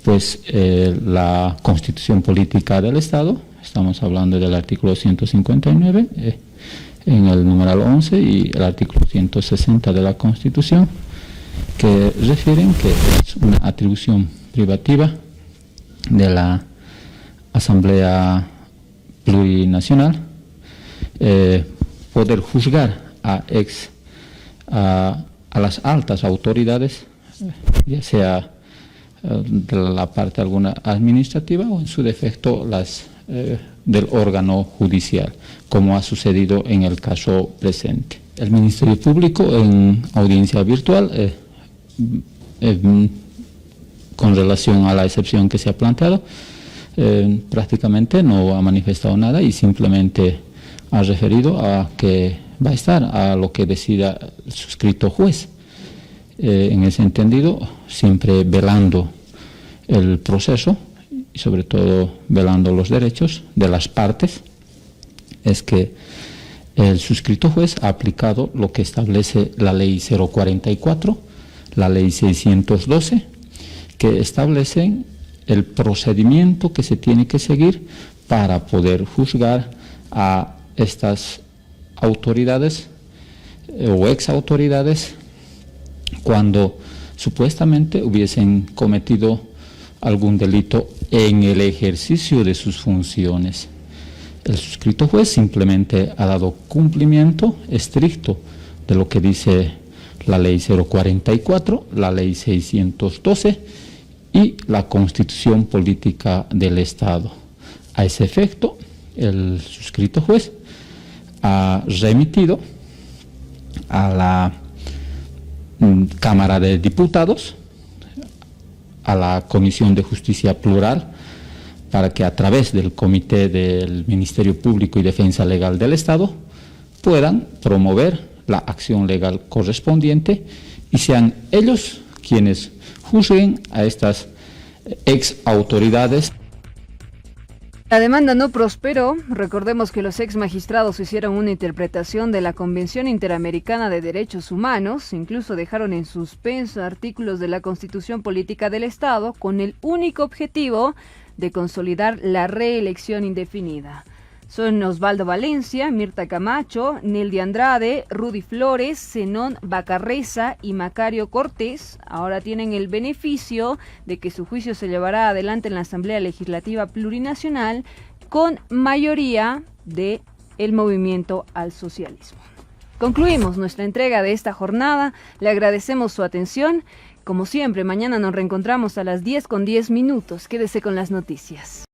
Pues la Constitución Política del Estado, estamos hablando del artículo 159, en el numeral 11, y el artículo 160 de la Constitución, que refieren que es una atribución privativa de la Asamblea Plurinacional poder juzgar a las altas autoridades, ya sea de la parte alguna administrativa o en su defecto las del órgano judicial, como ha sucedido en el caso presente. El Ministerio Público, en audiencia virtual, con relación a la excepción que se ha planteado, prácticamente no ha manifestado nada y simplemente ha referido a que va a estar a lo que decida el suscrito juez. En ese entendido, siempre velando el proceso y sobre todo velando los derechos de las partes, es que el suscrito juez ha aplicado lo que establece la ley 044, la ley 612, que establecen el procedimiento que se tiene que seguir para poder juzgar a estas autoridades o exautoridades cuando supuestamente hubiesen cometido algún delito en el ejercicio de sus funciones. El suscrito juez simplemente ha dado cumplimiento estricto de lo que dice la ley 044, la ley 612 y la Constitución Política del Estado. A ese efecto, el suscrito juez ha remitido a la Cámara de Diputados, a la Comisión de Justicia Plural, para que a través del Comité del Ministerio Público y Defensa Legal del Estado puedan promover la acción legal correspondiente y sean ellos quienes juzguen a estas ex autoridades. La demanda no prosperó. Recordemos que los ex magistrados hicieron una interpretación de la Convención Interamericana de Derechos Humanos, incluso dejaron en suspenso artículos de la Constitución Política del Estado con el único objetivo de consolidar la reelección indefinida. Son Osvaldo Valencia, Mirta Camacho, Neldy Andrade, Rudy Flores, Zenón Bacarreza y Macario Cortés. Ahora tienen el beneficio de que su juicio se llevará adelante en la Asamblea Legislativa Plurinacional con mayoría de el Movimiento al Socialismo. Concluimos nuestra entrega de esta jornada. Le agradecemos su atención. Como siempre, mañana nos reencontramos a las 10:10. Quédese con las noticias.